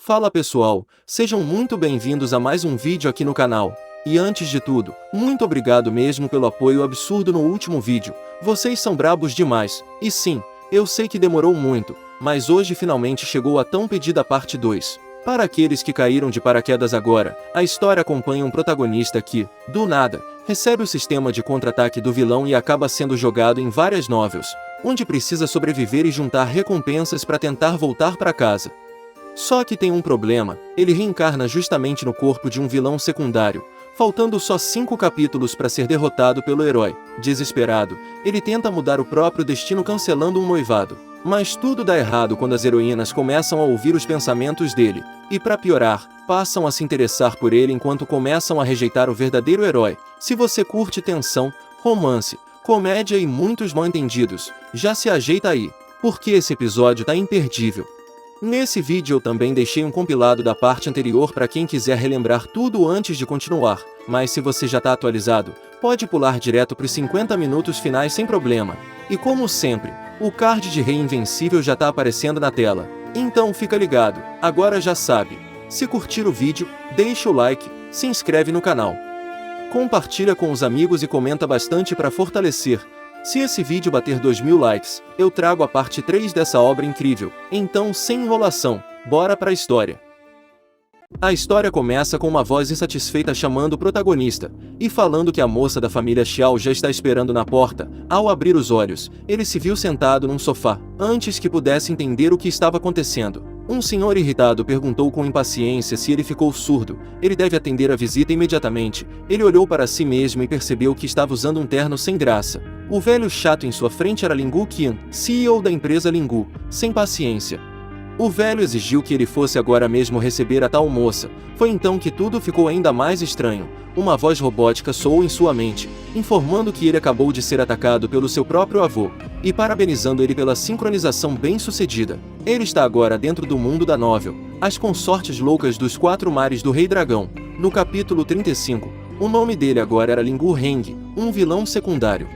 Fala pessoal, sejam muito bem-vindos a mais um vídeo aqui no canal. E antes de tudo, muito obrigado mesmo pelo apoio absurdo no último vídeo, vocês são brabos demais. E sim, eu sei que demorou muito, mas hoje finalmente chegou a tão pedida parte 2. Para aqueles que caíram de paraquedas agora, a história acompanha um protagonista que, do nada, recebe o sistema de contra-ataque do vilão e acaba sendo jogado em várias novels, onde precisa sobreviver e juntar recompensas para tentar voltar para casa. Só que tem um problema, ele reencarna justamente no corpo de um vilão secundário, faltando só 5 capítulos para ser derrotado pelo herói. Desesperado, ele tenta mudar o próprio destino cancelando um noivado. Mas tudo dá errado quando as heroínas começam a ouvir os pensamentos dele, e para piorar, passam a se interessar por ele enquanto começam a rejeitar o verdadeiro herói. Se você curte tensão, romance, comédia e muitos mal-entendidos, já se ajeita aí, porque esse episódio tá imperdível. Nesse vídeo eu também deixei um compilado da parte anterior para quem quiser relembrar tudo antes de continuar, mas se você já tá atualizado, pode pular direto pros 50 minutos finais sem problema. E como sempre, o card de Rei Invencível já tá aparecendo na tela. Então fica ligado, agora já sabe. Se curtir o vídeo, deixa o like, se inscreve no canal. Compartilha com os amigos e comenta bastante para fortalecer. Se esse vídeo bater 2000 likes, eu trago a parte 3 dessa obra incrível. Então, sem enrolação, bora pra história. A história começa com uma voz insatisfeita chamando o protagonista, e falando que a moça da família Xiao já está esperando na porta. Ao abrir os olhos, ele se viu sentado num sofá, antes que pudesse entender o que estava acontecendo. Um senhor irritado perguntou com impaciência se ele ficou surdo. Ele deve atender a visita imediatamente. Ele olhou para si mesmo e percebeu que estava usando um terno sem graça. O velho chato em sua frente era Lingu Qian, CEO da empresa Lingu, sem paciência. O velho exigiu que ele fosse agora mesmo receber a tal moça. Foi então que tudo ficou ainda mais estranho. Uma voz robótica soou em sua mente, informando que ele acabou de ser atacado pelo seu próprio avô, e parabenizando ele pela sincronização bem-sucedida. Ele está agora dentro do mundo da novel, As Consortes Loucas dos Quatro Mares do Rei Dragão, no capítulo 35. O nome dele agora era Lingu Heng, um vilão secundário.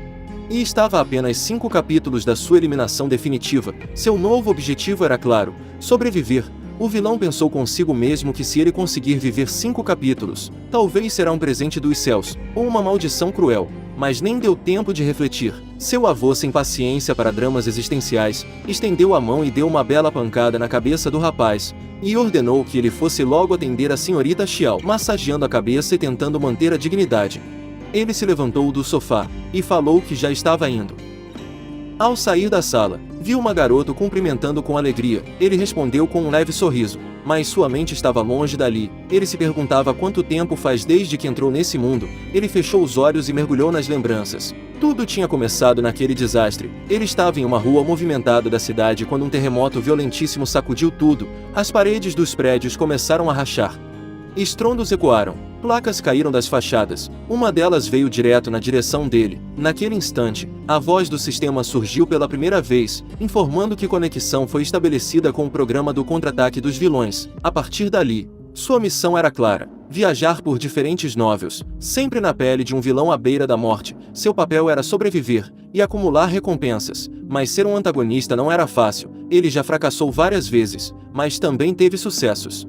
E estava a apenas 5 capítulos da sua eliminação definitiva. Seu novo objetivo era claro: sobreviver. O vilão pensou consigo mesmo que se ele conseguir viver 5 capítulos, talvez será um presente dos céus, ou uma maldição cruel. Mas nem deu tempo de refletir. Seu avô, sem paciência para dramas existenciais, estendeu a mão e deu uma bela pancada na cabeça do rapaz, e ordenou que ele fosse logo atender a senhorita Xiao, massageando a cabeça e tentando manter a dignidade. Ele se levantou do sofá, e falou que já estava indo. Ao sair da sala, viu uma garota o cumprimentando com alegria. Ele respondeu com um leve sorriso, mas sua mente estava longe dali. Ele se perguntava quanto tempo faz desde que entrou nesse mundo. Ele fechou os olhos e mergulhou nas lembranças. Tudo tinha começado naquele desastre. Ele estava em uma rua movimentada da cidade quando um terremoto violentíssimo sacudiu tudo. As paredes dos prédios começaram a rachar. Estrondos ecoaram, placas caíram das fachadas, uma delas veio direto na direção dele. Naquele instante, a voz do sistema surgiu pela primeira vez, informando que conexão foi estabelecida com o programa do contra-ataque dos vilões. A partir dali, sua missão era clara: viajar por diferentes novels, sempre na pele de um vilão à beira da morte. Seu papel era sobreviver e acumular recompensas, mas ser um antagonista não era fácil. Ele já fracassou várias vezes, mas também teve sucessos.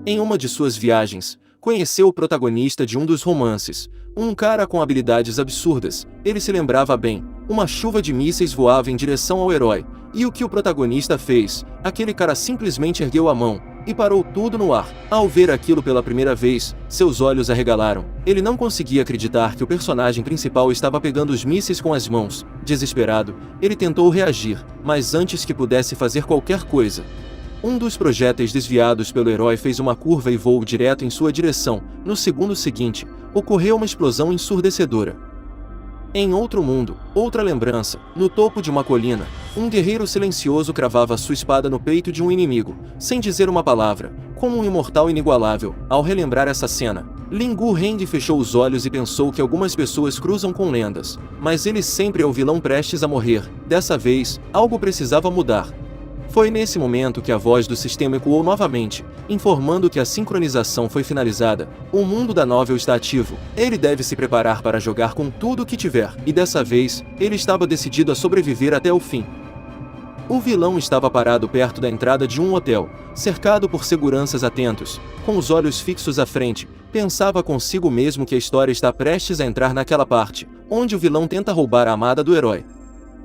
Em uma de suas viagens, conheceu o protagonista de um dos romances, um cara com habilidades absurdas. Ele se lembrava bem, uma chuva de mísseis voava em direção ao herói, e o que o protagonista fez? Aquele cara simplesmente ergueu a mão, e parou tudo no ar. Ao ver aquilo pela primeira vez, seus olhos arregalaram. Ele não conseguia acreditar que o personagem principal estava pegando os mísseis com as mãos. Desesperado, ele tentou reagir, mas antes que pudesse fazer qualquer coisa, um dos projéteis desviados pelo herói fez uma curva e voou direto em sua direção. No segundo seguinte, ocorreu uma explosão ensurdecedora. Em outro mundo, outra lembrança, no topo de uma colina, um guerreiro silencioso cravava sua espada no peito de um inimigo, sem dizer uma palavra, como um imortal inigualável. Ao relembrar essa cena, Lingu Heng fechou os olhos e pensou que algumas pessoas cruzam com lendas, mas ele sempre é o vilão prestes a morrer. Dessa vez, algo precisava mudar. Foi nesse momento que a voz do sistema ecoou novamente, informando que a sincronização foi finalizada. O mundo da novel está ativo. Ele deve se preparar para jogar com tudo o que tiver. E dessa vez, ele estava decidido a sobreviver até o fim. O vilão estava parado perto da entrada de um hotel, cercado por seguranças atentos, com os olhos fixos à frente. Pensava consigo mesmo que a história está prestes a entrar naquela parte, onde o vilão tenta roubar a amada do herói.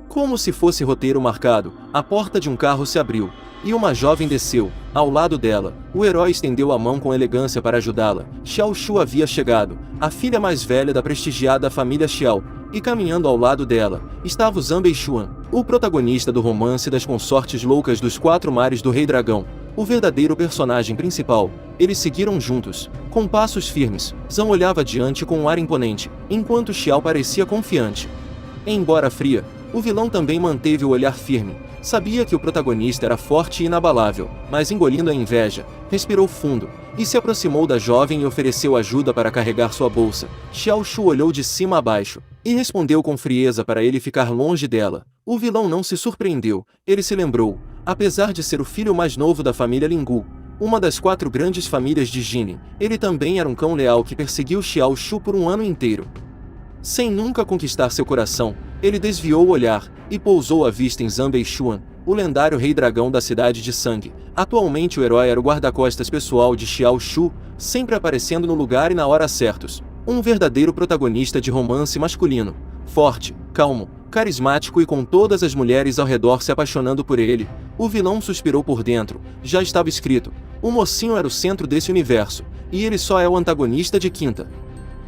Como se fosse roteiro marcado, a porta de um carro se abriu, e uma jovem desceu. Ao lado dela, o herói estendeu a mão com elegância para ajudá-la. Xiao Shu havia chegado, a filha mais velha da prestigiada família Xiao, e caminhando ao lado dela, estava o Zanbei Xuan, o protagonista do romance das consortes loucas dos 4 mares do Rei Dragão, o verdadeiro personagem principal. Eles seguiram juntos, com passos firmes. Zan olhava adiante com um ar imponente, enquanto Xiao parecia confiante. Embora fria, o vilão também manteve o olhar firme. Sabia que o protagonista era forte e inabalável, mas engolindo a inveja, respirou fundo, e se aproximou da jovem e ofereceu ajuda para carregar sua bolsa. Xiao Shu olhou de cima a baixo, e respondeu com frieza para ele ficar longe dela. O vilão não se surpreendeu, ele se lembrou, apesar de ser o filho mais novo da família Lingu, uma das 4 grandes famílias de Jinin, ele também era um cão leal que perseguiu Xiao Shu por um ano inteiro. Sem nunca conquistar seu coração, ele desviou o olhar, e pousou a vista em Zanbei Xuan, o lendário rei dragão da cidade de sangue. Atualmente o herói era o guarda-costas pessoal de Xiao Shu, sempre aparecendo no lugar e na hora certos. Um verdadeiro protagonista de romance masculino, forte, calmo, carismático e com todas as mulheres ao redor se apaixonando por ele. O vilão suspirou por dentro, já estava escrito, o mocinho era o centro desse universo, e ele só é o antagonista de quinta.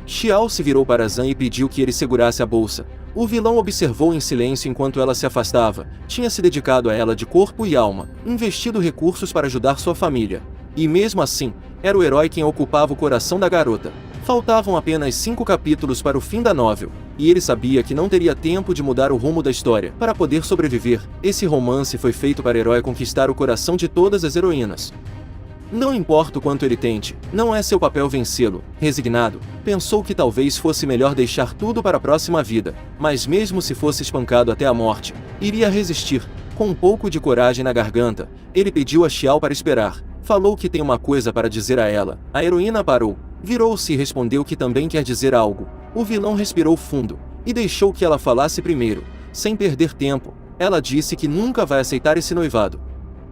Xiao se virou para Zan e pediu que ele segurasse a bolsa. O vilão observou em silêncio enquanto ela se afastava. Tinha se dedicado a ela de corpo e alma, investido recursos para ajudar sua família. E mesmo assim, era o herói quem ocupava o coração da garota. Faltavam apenas 5 capítulos para o fim da novel, e ele sabia que não teria tempo de mudar o rumo da história. Para poder sobreviver, esse romance foi feito para o herói conquistar o coração de todas as heroínas. Não importa o quanto ele tente, não é seu papel vencê-lo. Resignado, pensou que talvez fosse melhor deixar tudo para a próxima vida, mas mesmo se fosse espancado até a morte, iria resistir. Com um pouco de coragem na garganta, ele pediu a Xiao para esperar. Falou que tem uma coisa para dizer a ela. A heroína parou, virou-se e respondeu que também quer dizer algo. O vilão respirou fundo, e deixou que ela falasse primeiro. Sem perder tempo, ela disse que nunca vai aceitar esse noivado.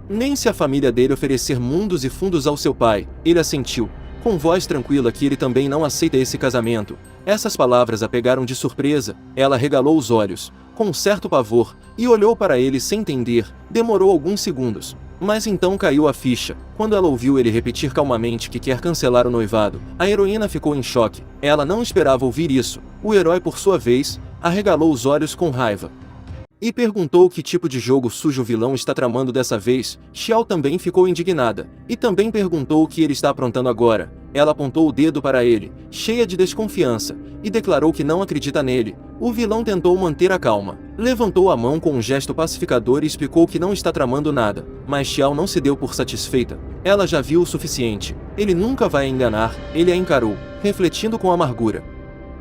Nem se a família dele oferecer mundos e fundos ao seu pai. Ele assentiu, com voz tranquila, que ele também não aceita esse casamento. Essas palavras a pegaram de surpresa. Ela regalou os olhos, com um certo pavor, e olhou para ele sem entender. Demorou alguns segundos, mas então caiu a ficha. Quando ela ouviu ele repetir calmamente que quer cancelar o noivado, a heroína ficou em choque. Ela não esperava ouvir isso. O herói, por sua vez, arregalou os olhos com raiva e perguntou que tipo de jogo sujo o vilão está tramando dessa vez. Xiao também ficou indignada, e também perguntou o que ele está aprontando agora. Ela apontou o dedo para ele, cheia de desconfiança, e declarou que não acredita nele. O vilão tentou manter a calma, levantou a mão com um gesto pacificador e explicou que não está tramando nada, mas Xiao não se deu por satisfeita. Ela já viu o suficiente, ele nunca vai a enganar. Ele a encarou, refletindo com amargura.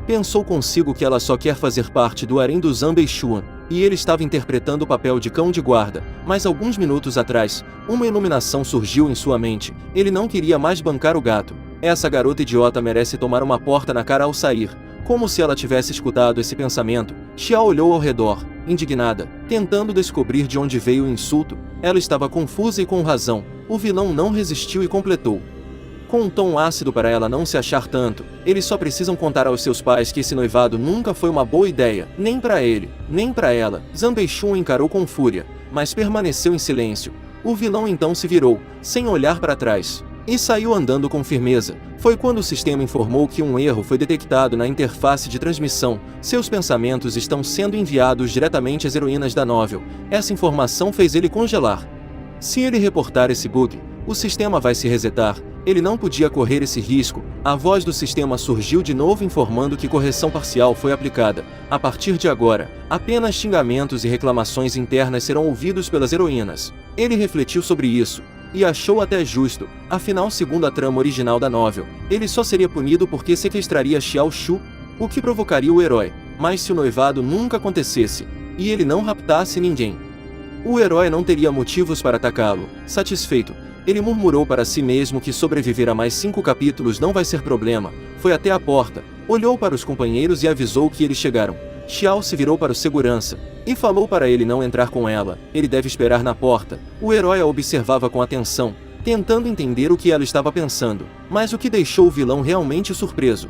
Pensou consigo que ela só quer fazer parte do harém do Zanbei Xuan, e ele estava interpretando o papel de cão de guarda. Mas alguns minutos atrás, uma iluminação surgiu em sua mente. Ele não queria mais bancar o gato. Essa garota idiota merece tomar uma porta na cara ao sair. Como se ela tivesse escutado esse pensamento, Xiao olhou ao redor, indignada, tentando descobrir de onde veio o insulto. Ela estava confusa e com razão. O vilão não resistiu e completou, com um tom ácido para ela não se achar tanto. Eles só precisam contar aos seus pais que esse noivado nunca foi uma boa ideia, nem para ele, nem para ela. Zanbei Xuan encarou com fúria, mas permaneceu em silêncio. O vilão então se virou, sem olhar para trás, e saiu andando com firmeza. Foi quando o sistema informou que um erro foi detectado na interface de transmissão. Seus pensamentos estão sendo enviados diretamente às heroínas da novel. Essa informação fez ele congelar. Se ele reportar esse bug, o sistema vai se resetar. Ele não podia correr esse risco. A voz do sistema surgiu de novo informando que correção parcial foi aplicada. A partir de agora, apenas xingamentos e reclamações internas serão ouvidos pelas heroínas. Ele refletiu sobre isso, e achou até justo. Afinal, segundo a trama original da novel, ele só seria punido porque sequestraria Xiao Shu, o que provocaria o herói. Mas se o noivado nunca acontecesse, e ele não raptasse ninguém, o herói não teria motivos para atacá-lo. Satisfeito, ele murmurou para si mesmo que sobreviver a mais 5 capítulos não vai ser problema. Foi até a porta, olhou para os companheiros e avisou que eles chegaram. Xiao se virou para o segurança e falou para ele não entrar com ela, ele deve esperar na porta. O herói a observava com atenção, tentando entender o que ela estava pensando, mas o que deixou o vilão realmente surpreso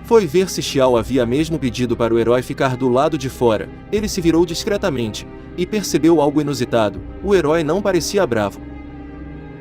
foi ver se Xiao havia mesmo pedido para o herói ficar do lado de fora. Ele se virou discretamente e percebeu algo inusitado: o herói não parecia bravo.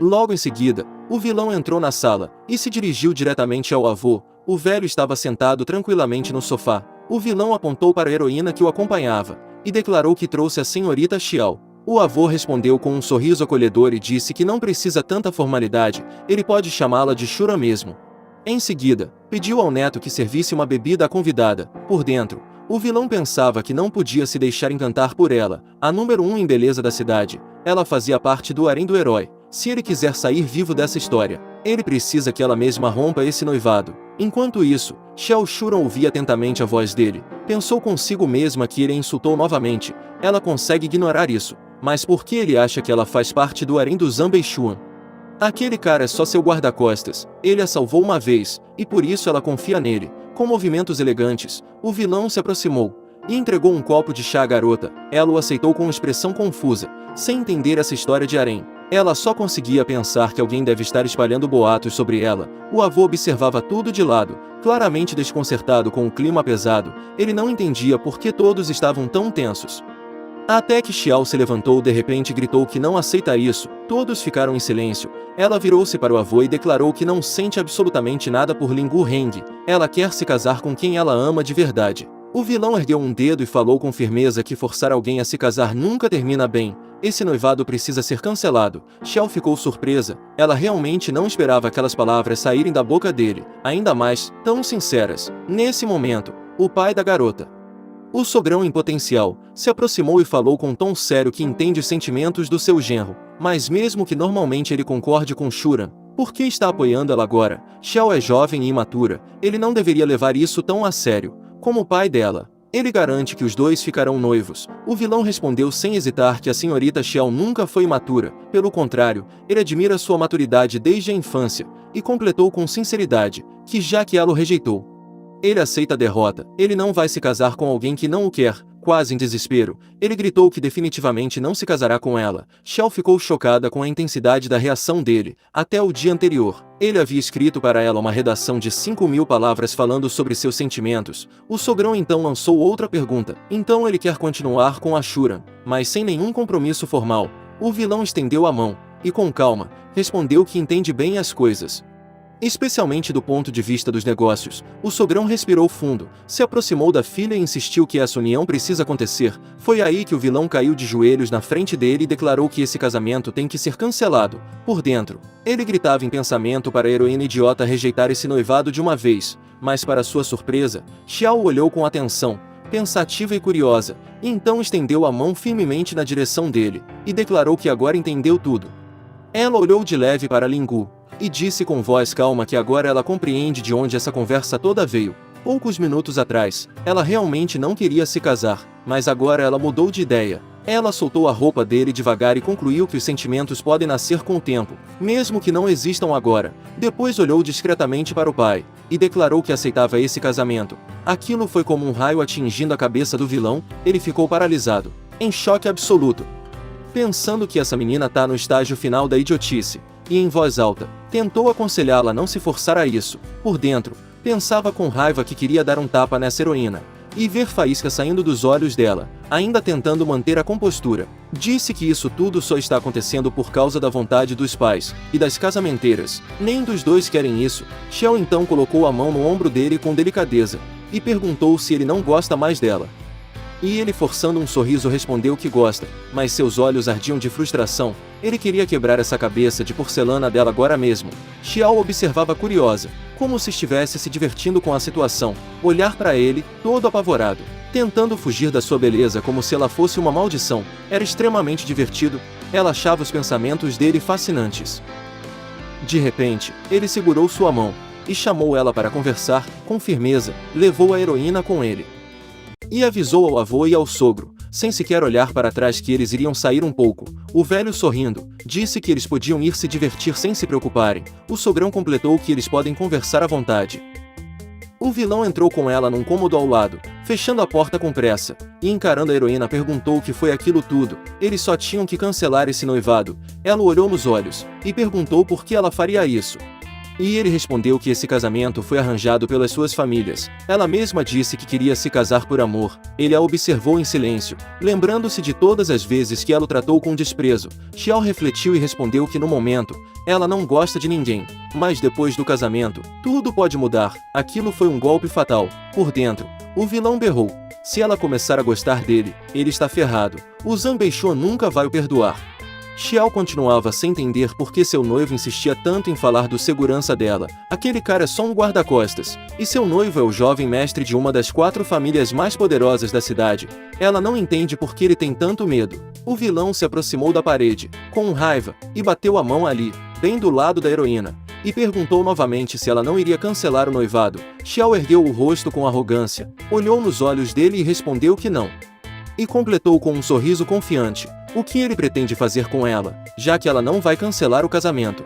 Logo em seguida, o vilão entrou na sala e se dirigiu diretamente ao avô. O velho estava sentado tranquilamente no sofá. O vilão apontou para a heroína que o acompanhava e declarou que trouxe a senhorita Xiao. O avô respondeu com um sorriso acolhedor e disse que não precisa tanta formalidade, ele pode chamá-la de Shura mesmo. Em seguida, pediu ao neto que servisse uma bebida à convidada. Por dentro, o vilão pensava que não podia se deixar encantar por ela, a número 1 em beleza da cidade. Ela fazia parte do harém do herói. Se ele quiser sair vivo dessa história, ele precisa que ela mesma rompa esse noivado. Enquanto isso, Xiao Shura ouvia atentamente a voz dele. Pensou consigo mesma que ele a insultou novamente. Ela consegue ignorar isso, mas por que ele acha que ela faz parte do harém do Zanbei Xuan? Aquele cara é só seu guarda-costas, ele a salvou uma vez, e por isso ela confia nele. Com movimentos elegantes, o vilão se aproximou e entregou um copo de chá à garota. Ela o aceitou com expressão confusa, sem entender essa história de harém. Ela só conseguia pensar que alguém deve estar espalhando boatos sobre ela. O avô observava tudo de lado, claramente desconcertado com o clima pesado. Ele não entendia por que todos estavam tão tensos. Até que Xiao se levantou de repente e gritou que não aceita isso. Todos ficaram em silêncio. Ela virou-se para o avô e declarou que não sente absolutamente nada por Lingu Heng. Ela quer se casar com quem ela ama de verdade. O vilão ergueu um dedo e falou com firmeza que forçar alguém a se casar nunca termina bem. Esse noivado precisa ser cancelado. Xiao ficou surpresa. Ela realmente não esperava aquelas palavras saírem da boca dele, ainda mais, tão sinceras. Nesse momento, o pai da garota, o sogrão em potencial, se aproximou e falou com um tom sério que entende os sentimentos do seu genro. Mas mesmo que normalmente ele concorde com Shura, por que está apoiando ela agora? Xiao é jovem e imatura, ele não deveria levar isso tão a sério. Como o pai dela, ele garante que os dois ficarão noivos. O vilão respondeu sem hesitar que a senhorita Xiao nunca foi imatura, pelo contrário, ele admira sua maturidade desde a infância, e completou com sinceridade, que já que ela o rejeitou, ele aceita a derrota. Ele não vai se casar com alguém que não o quer. Quase em desespero, ele gritou que definitivamente não se casará com ela. Xiao ficou chocada com a intensidade da reação dele. Até o dia anterior, ele havia escrito para ela uma redação de 5.000 palavras falando sobre seus sentimentos. O sogrão então lançou outra pergunta. Então ele quer continuar com a Shura, mas sem nenhum compromisso formal. O vilão estendeu a mão e com calma, respondeu que entende bem as coisas, especialmente do ponto de vista dos negócios. O sogrão respirou fundo, se aproximou da filha e insistiu que essa união precisa acontecer. Foi aí que o vilão caiu de joelhos na frente dele e declarou que esse casamento tem que ser cancelado. Por dentro, ele gritava em pensamento para a heroína idiota rejeitar esse noivado de uma vez, mas para sua surpresa, Xiao olhou com atenção, pensativa e curiosa, e então estendeu a mão firmemente na direção dele, e declarou que agora entendeu tudo. Ela olhou de leve para Lingu e disse com voz calma que agora ela compreende de onde essa conversa toda veio. Poucos minutos atrás, ela realmente não queria se casar, mas agora ela mudou de ideia. Ela soltou a roupa dele devagar e concluiu que os sentimentos podem nascer com o tempo, mesmo que não existam agora. Depois olhou discretamente para o pai e declarou que aceitava esse casamento. Aquilo foi como um raio atingindo a cabeça do vilão. Ele ficou paralisado, em choque absoluto, pensando que essa menina tá no estágio final da idiotice. E em voz alta, tentou aconselhá-la a não se forçar a isso. Por dentro, pensava com raiva que queria dar um tapa nessa heroína e ver faísca saindo dos olhos dela, ainda tentando manter a compostura. Disse que isso tudo só está acontecendo por causa da vontade dos pais e das casamenteiras. Nem dos dois querem isso. Xiao então colocou a mão no ombro dele com delicadeza e perguntou se ele não gosta mais dela. E ele, forçando um sorriso, respondeu que gosta, mas seus olhos ardiam de frustração. Ele queria quebrar essa cabeça de porcelana dela agora mesmo. Xiao observava curiosa, como se estivesse se divertindo com a situação, olhar para ele, todo apavorado, tentando fugir da sua beleza como se ela fosse uma maldição. Era extremamente divertido, ela achava os pensamentos dele fascinantes. De repente, ele segurou sua mão e chamou ela para conversar, com firmeza, levou a heroína com ele e avisou ao avô e ao sogro, sem sequer olhar para trás, que eles iriam sair um pouco. O velho, sorrindo, disse que eles podiam ir se divertir sem se preocuparem. O sogrão completou que eles podem conversar à vontade. O vilão entrou com ela num cômodo ao lado, fechando a porta com pressa, e encarando a heroína perguntou o que foi aquilo tudo. Eles só tinham que cancelar esse noivado. Ela o olhou nos olhos, e perguntou por que ela faria isso. E ele respondeu que esse casamento foi arranjado pelas suas famílias. Ela mesma disse que queria se casar por amor. Ele a observou em silêncio, lembrando-se de todas as vezes que ela o tratou com desprezo. Xiao refletiu e respondeu que no momento, ela não gosta de ninguém. Mas depois do casamento, tudo pode mudar. Aquilo foi um golpe fatal. Por dentro, o vilão berrou. Se ela começar a gostar dele, ele está ferrado. O Zhang Beishou nunca vai o perdoar. Xiao continuava sem entender por que seu noivo insistia tanto em falar do segurança dela. Aquele cara é só um guarda-costas, e seu noivo é o jovem mestre de uma das 4 famílias mais poderosas da cidade. Ela não entende por que ele tem tanto medo. O vilão se aproximou da parede, com raiva, e bateu a mão ali, bem do lado da heroína, e perguntou novamente se ela não iria cancelar o noivado. Xiao ergueu o rosto com arrogância, olhou nos olhos dele e respondeu que não. E completou com um sorriso confiante. O que ele pretende fazer com ela, já que ela não vai cancelar o casamento?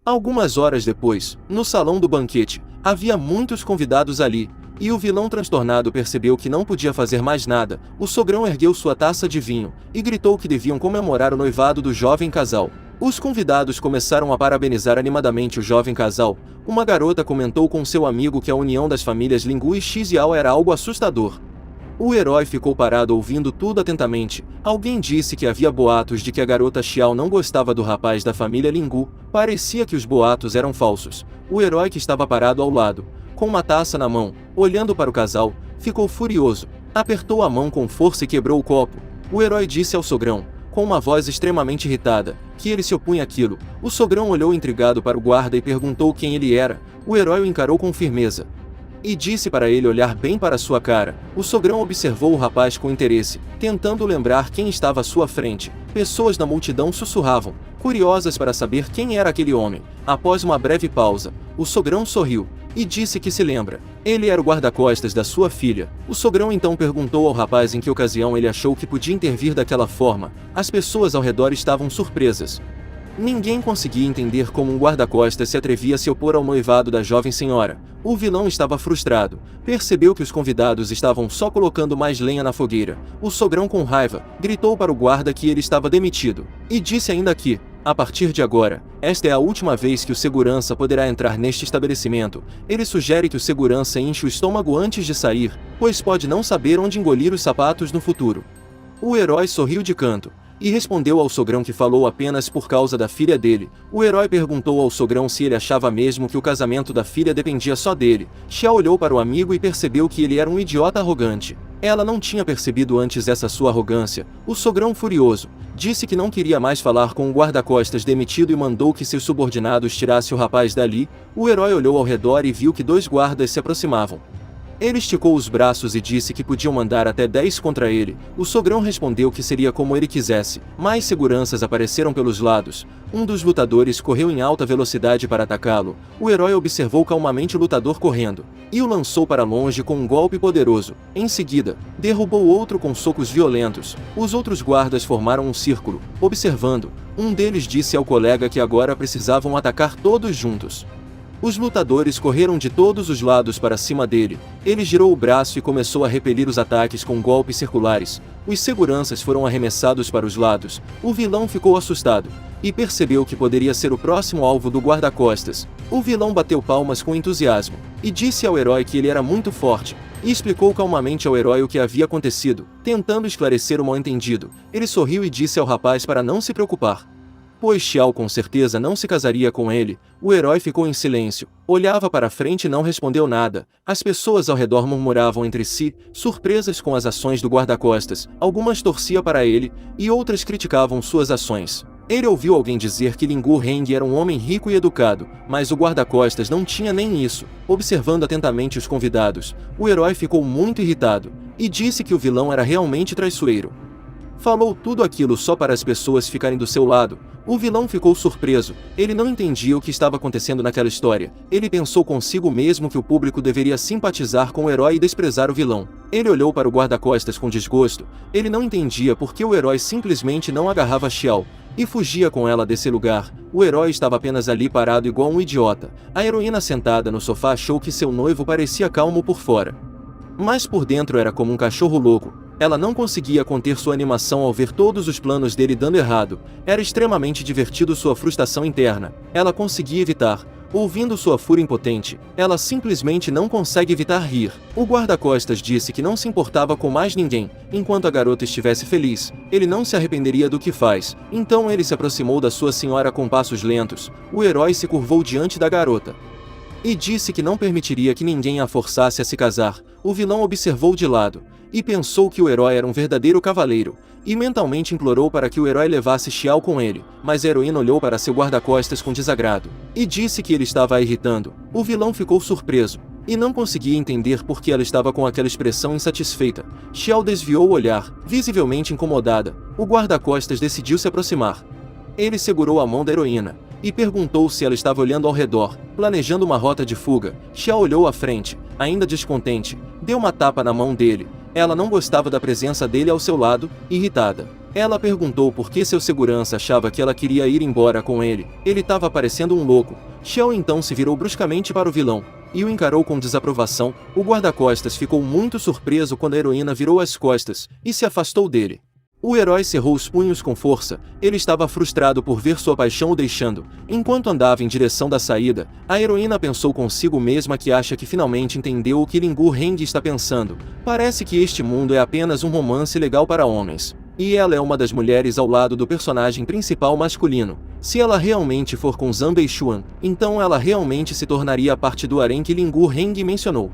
Algumas horas depois, no salão do banquete, havia muitos convidados ali, e o vilão transtornado percebeu que não podia fazer mais nada. O sogrão ergueu sua taça de vinho, e gritou que deviam comemorar o noivado do jovem casal. Os convidados começaram a parabenizar animadamente o jovem casal. Uma garota comentou com seu amigo que a união das famílias Lingu e Xiao era algo assustador. O herói ficou parado ouvindo tudo atentamente. Alguém disse que havia boatos de que a garota Xiao não gostava do rapaz da família Lingu. Parecia que os boatos eram falsos. O herói que estava parado ao lado, com uma taça na mão, olhando para o casal, ficou furioso. Apertou a mão com força e quebrou o copo. O herói disse ao sogrão, com uma voz extremamente irritada, que ele se opunha àquilo. O sogrão olhou intrigado para o guarda e perguntou quem ele era. O herói o encarou com firmeza e disse para ele olhar bem para sua cara. O sogrão observou o rapaz com interesse, tentando lembrar quem estava à sua frente. Pessoas na multidão sussurravam, curiosas para saber quem era aquele homem. Após uma breve pausa, o sogrão sorriu e disse que se lembra. Ele era o guarda-costas da sua filha. O sogrão então perguntou ao rapaz em que ocasião ele achou que podia intervir daquela forma. As pessoas ao redor estavam surpresas. Ninguém conseguia entender como um guarda-costas se atrevia a se opor ao noivado da jovem senhora. O vilão estava frustrado. Percebeu que os convidados estavam só colocando mais lenha na fogueira. O sogrão, com raiva, gritou para o guarda que ele estava demitido. E disse ainda que, a partir de agora, esta é a última vez que o segurança poderá entrar neste estabelecimento. Ele sugere que o segurança enche o estômago antes de sair, pois pode não saber onde engolir os sapatos no futuro. O herói sorriu de canto e respondeu ao sogrão que falou apenas por causa da filha dele. O herói perguntou ao sogrão se ele achava mesmo que o casamento da filha dependia só dele. Xiao olhou para o amigo e percebeu que ele era um idiota arrogante. Ela não tinha percebido antes essa sua arrogância. O sogrão, furioso, disse que não queria mais falar com o guarda-costas demitido e mandou que seus subordinados tirassem o rapaz dali. O herói olhou ao redor e viu que 2 guardas se aproximavam. Ele esticou os braços e disse que podiam mandar até 10 contra ele. O sogrão respondeu que seria como ele quisesse. Mais seguranças apareceram pelos lados. Um dos lutadores correu em alta velocidade para atacá-lo. O herói observou calmamente o lutador correndo e o lançou para longe com um golpe poderoso. Em seguida, derrubou outro com socos violentos. Os outros guardas formaram um círculo, observando. Um deles disse ao colega que agora precisavam atacar todos juntos. Os lutadores correram de todos os lados para cima dele. Ele girou o braço e começou a repelir os ataques com golpes circulares. Os seguranças foram arremessados para os lados. O vilão ficou assustado e percebeu que poderia ser o próximo alvo do guarda-costas. O vilão bateu palmas com entusiasmo e disse ao herói que ele era muito forte, e explicou calmamente ao herói o que havia acontecido, tentando esclarecer o mal-entendido. Ele sorriu e disse ao rapaz para não se preocupar, pois Xiao com certeza não se casaria com ele. O herói ficou em silêncio, olhava para frente e não respondeu nada. As pessoas ao redor murmuravam entre si, surpresas com as ações do guarda-costas. Algumas torciam para ele, e outras criticavam suas ações. Ele ouviu alguém dizer que Lingu Heng era um homem rico e educado, mas o guarda-costas não tinha nem isso. Observando atentamente os convidados, o herói ficou muito irritado, e disse que o vilão era realmente traiçoeiro. Falou tudo aquilo só para as pessoas ficarem do seu lado. O vilão ficou surpreso. Ele não entendia o que estava acontecendo naquela história. Ele pensou consigo mesmo que o público deveria simpatizar com o herói e desprezar o vilão. Ele olhou para o guarda-costas com desgosto. Ele não entendia por que o herói simplesmente não agarrava Xiao. e fugia com ela desse lugar. O herói estava apenas ali parado igual um idiota. A heroína sentada no sofá achou que seu noivo parecia calmo por fora, mas por dentro era como um cachorro louco. Ela não conseguia conter sua animação ao ver todos os planos dele dando errado. Era extremamente divertido sua frustração interna. Ela conseguia evitar. Ouvindo sua fúria impotente, ela simplesmente não consegue evitar rir. O guarda-costas disse que não se importava com mais ninguém. Enquanto a garota estivesse feliz, ele não se arrependeria do que faz. Então ele se aproximou da sua senhora com passos lentos. O herói se curvou diante da garota e disse que não permitiria que ninguém a forçasse a se casar. O vilão observou de lado e pensou que o herói era um verdadeiro cavaleiro, e mentalmente implorou para que o herói levasse Xiao com ele, mas a heroína olhou para seu guarda-costas com desagrado e disse que ele estava a irritando. O vilão ficou surpreso e não conseguia entender por que ela estava com aquela expressão insatisfeita. Xiao desviou o olhar, visivelmente incomodada. O guarda-costas decidiu se aproximar. Ele segurou a mão da heroína e perguntou se ela estava olhando ao redor, planejando uma rota de fuga. Xiao olhou à frente, ainda descontente, deu uma tapa na mão dele. Ela não gostava da presença dele ao seu lado, irritada. Ela perguntou por que seu segurança achava que ela queria ir embora com ele. Ele estava parecendo um louco. Xiao então se virou bruscamente para o vilão e o encarou com desaprovação. O guarda-costas ficou muito surpreso quando a heroína virou as costas e se afastou dele. O herói cerrou os punhos com força. Ele estava frustrado por ver sua paixão o deixando. Enquanto andava em direção da saída, a heroína pensou consigo mesma que acha que finalmente entendeu o que Ling Gu Heng está pensando. Parece que este mundo é apenas um romance legal para homens. E ela é uma das mulheres ao lado do personagem principal masculino. Se ela realmente for com Zhang Beixuan, então ela realmente se tornaria parte do harém que Ling Gu Heng mencionou.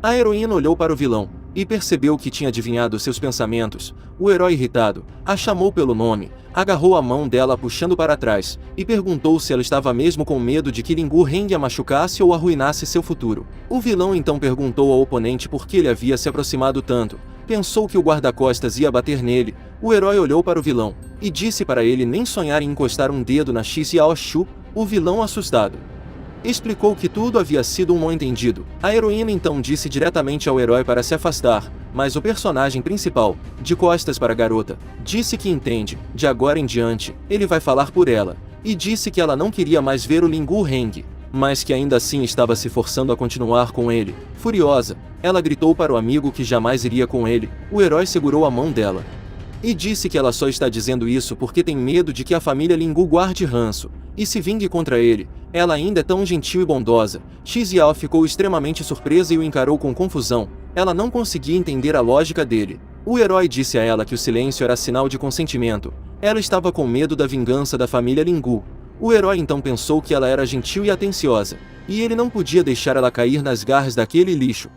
A heroína olhou para o vilão e percebeu que tinha adivinhado seus pensamentos. O herói irritado a chamou pelo nome, agarrou a mão dela puxando para trás e perguntou se ela estava mesmo com medo de que Ling Gu Heng a machucasse ou arruinasse seu futuro. O vilão então perguntou ao oponente por que ele havia se aproximado tanto. Pensou que o guarda-costas ia bater nele. O herói olhou para o vilão e disse para ele nem sonhar em encostar um dedo na Xiao Shu. O vilão, assustado, explicou que tudo havia sido um mal-entendido. A heroína então disse diretamente ao herói para se afastar, mas o personagem principal, de costas para a garota, disse que entende. De agora em diante, ele vai falar por ela, e disse que ela não queria mais ver o Ling Gu Heng, mas que ainda assim estava se forçando a continuar com ele. Furiosa, ela gritou para o amigo que jamais iria com ele. O herói segurou a mão dela e disse que ela só está dizendo isso porque tem medo de que a família Ling Gu guarde ranço e se vingue contra ele. Ela ainda é tão gentil e bondosa. Xiao ficou extremamente surpresa e o encarou com confusão. Ela não conseguia entender a lógica dele. O herói disse a ela que o silêncio era sinal de consentimento. Ela estava com medo da vingança da família Ling Gu. O herói então pensou que ela era gentil e atenciosa, e ele não podia deixar ela cair nas garras daquele lixo.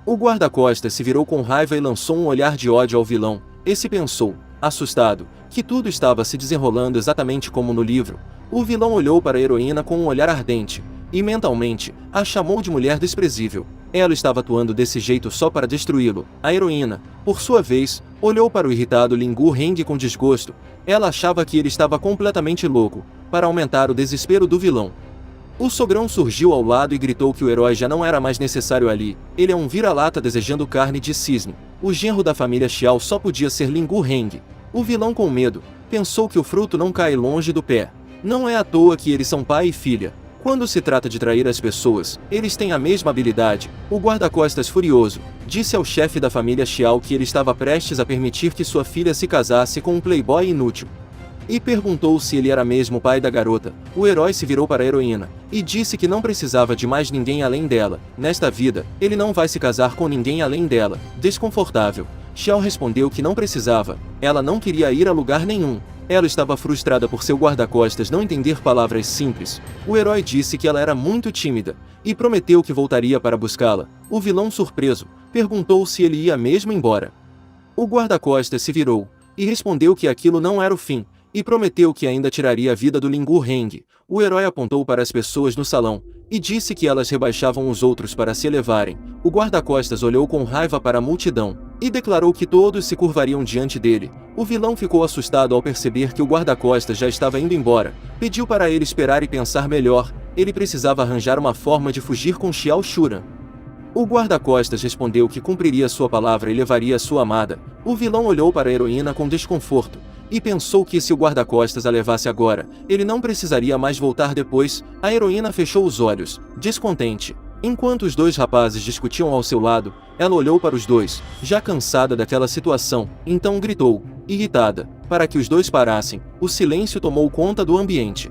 O guarda-costas se virou com raiva e lançou um olhar de ódio ao vilão. Esse pensou, assustado, que tudo estava se desenrolando exatamente como no livro. O vilão olhou para a heroína com um olhar ardente, e mentalmente, a chamou de mulher desprezível. Ela estava atuando desse jeito só para destruí-lo. A heroína, por sua vez, olhou para o irritado Ling Gu Heng com desgosto. Ela achava que ele estava completamente louco, para aumentar o desespero do vilão. O sogrão surgiu ao lado e gritou que o herói já não era mais necessário ali. Ele é um vira-lata desejando carne de cisne. O genro da família Xiao só podia ser Ling Gu Heng. O vilão, com medo, pensou que o fruto não cai longe do pé. Não é à toa que eles são pai e filha. Quando se trata de trair as pessoas, eles têm a mesma habilidade. O guarda-costas, furioso, disse ao chefe da família Xiao que ele estava prestes a permitir que sua filha se casasse com um playboy inútil, e perguntou se ele era mesmo o pai da garota. O herói se virou para a heroína e disse que não precisava de mais ninguém além dela. Nesta vida, ele não vai se casar com ninguém além dela. Desconfortável, Xiao respondeu que não precisava. Ela não queria ir a lugar nenhum. Ela estava frustrada por seu guarda-costas não entender palavras simples. O herói disse que ela era muito tímida e prometeu que voltaria para buscá-la. O vilão, surpreso, perguntou se ele ia mesmo embora. O guarda-costas se virou e respondeu que aquilo não era o fim, e prometeu que ainda tiraria a vida do Ling Gu Heng. O herói apontou para as pessoas no salão e disse que elas rebaixavam os outros para se elevarem. O guarda-costas olhou com raiva para a multidão e declarou que todos se curvariam diante dele. O vilão ficou assustado ao perceber que o guarda-costas já estava indo embora. Pediu para ele esperar e pensar melhor. Ele precisava arranjar uma forma de fugir com Xiao Shuran. O guarda-costas respondeu que cumpriria sua palavra e levaria sua amada. O vilão olhou para a heroína com desconforto e pensou que se o guarda-costas a levasse agora, ele não precisaria mais voltar depois. A heroína fechou os olhos, descontente. Enquanto os dois rapazes discutiam ao seu lado, ela olhou para os dois, já cansada daquela situação, então gritou, irritada, para que os dois parassem. O silêncio tomou conta do ambiente.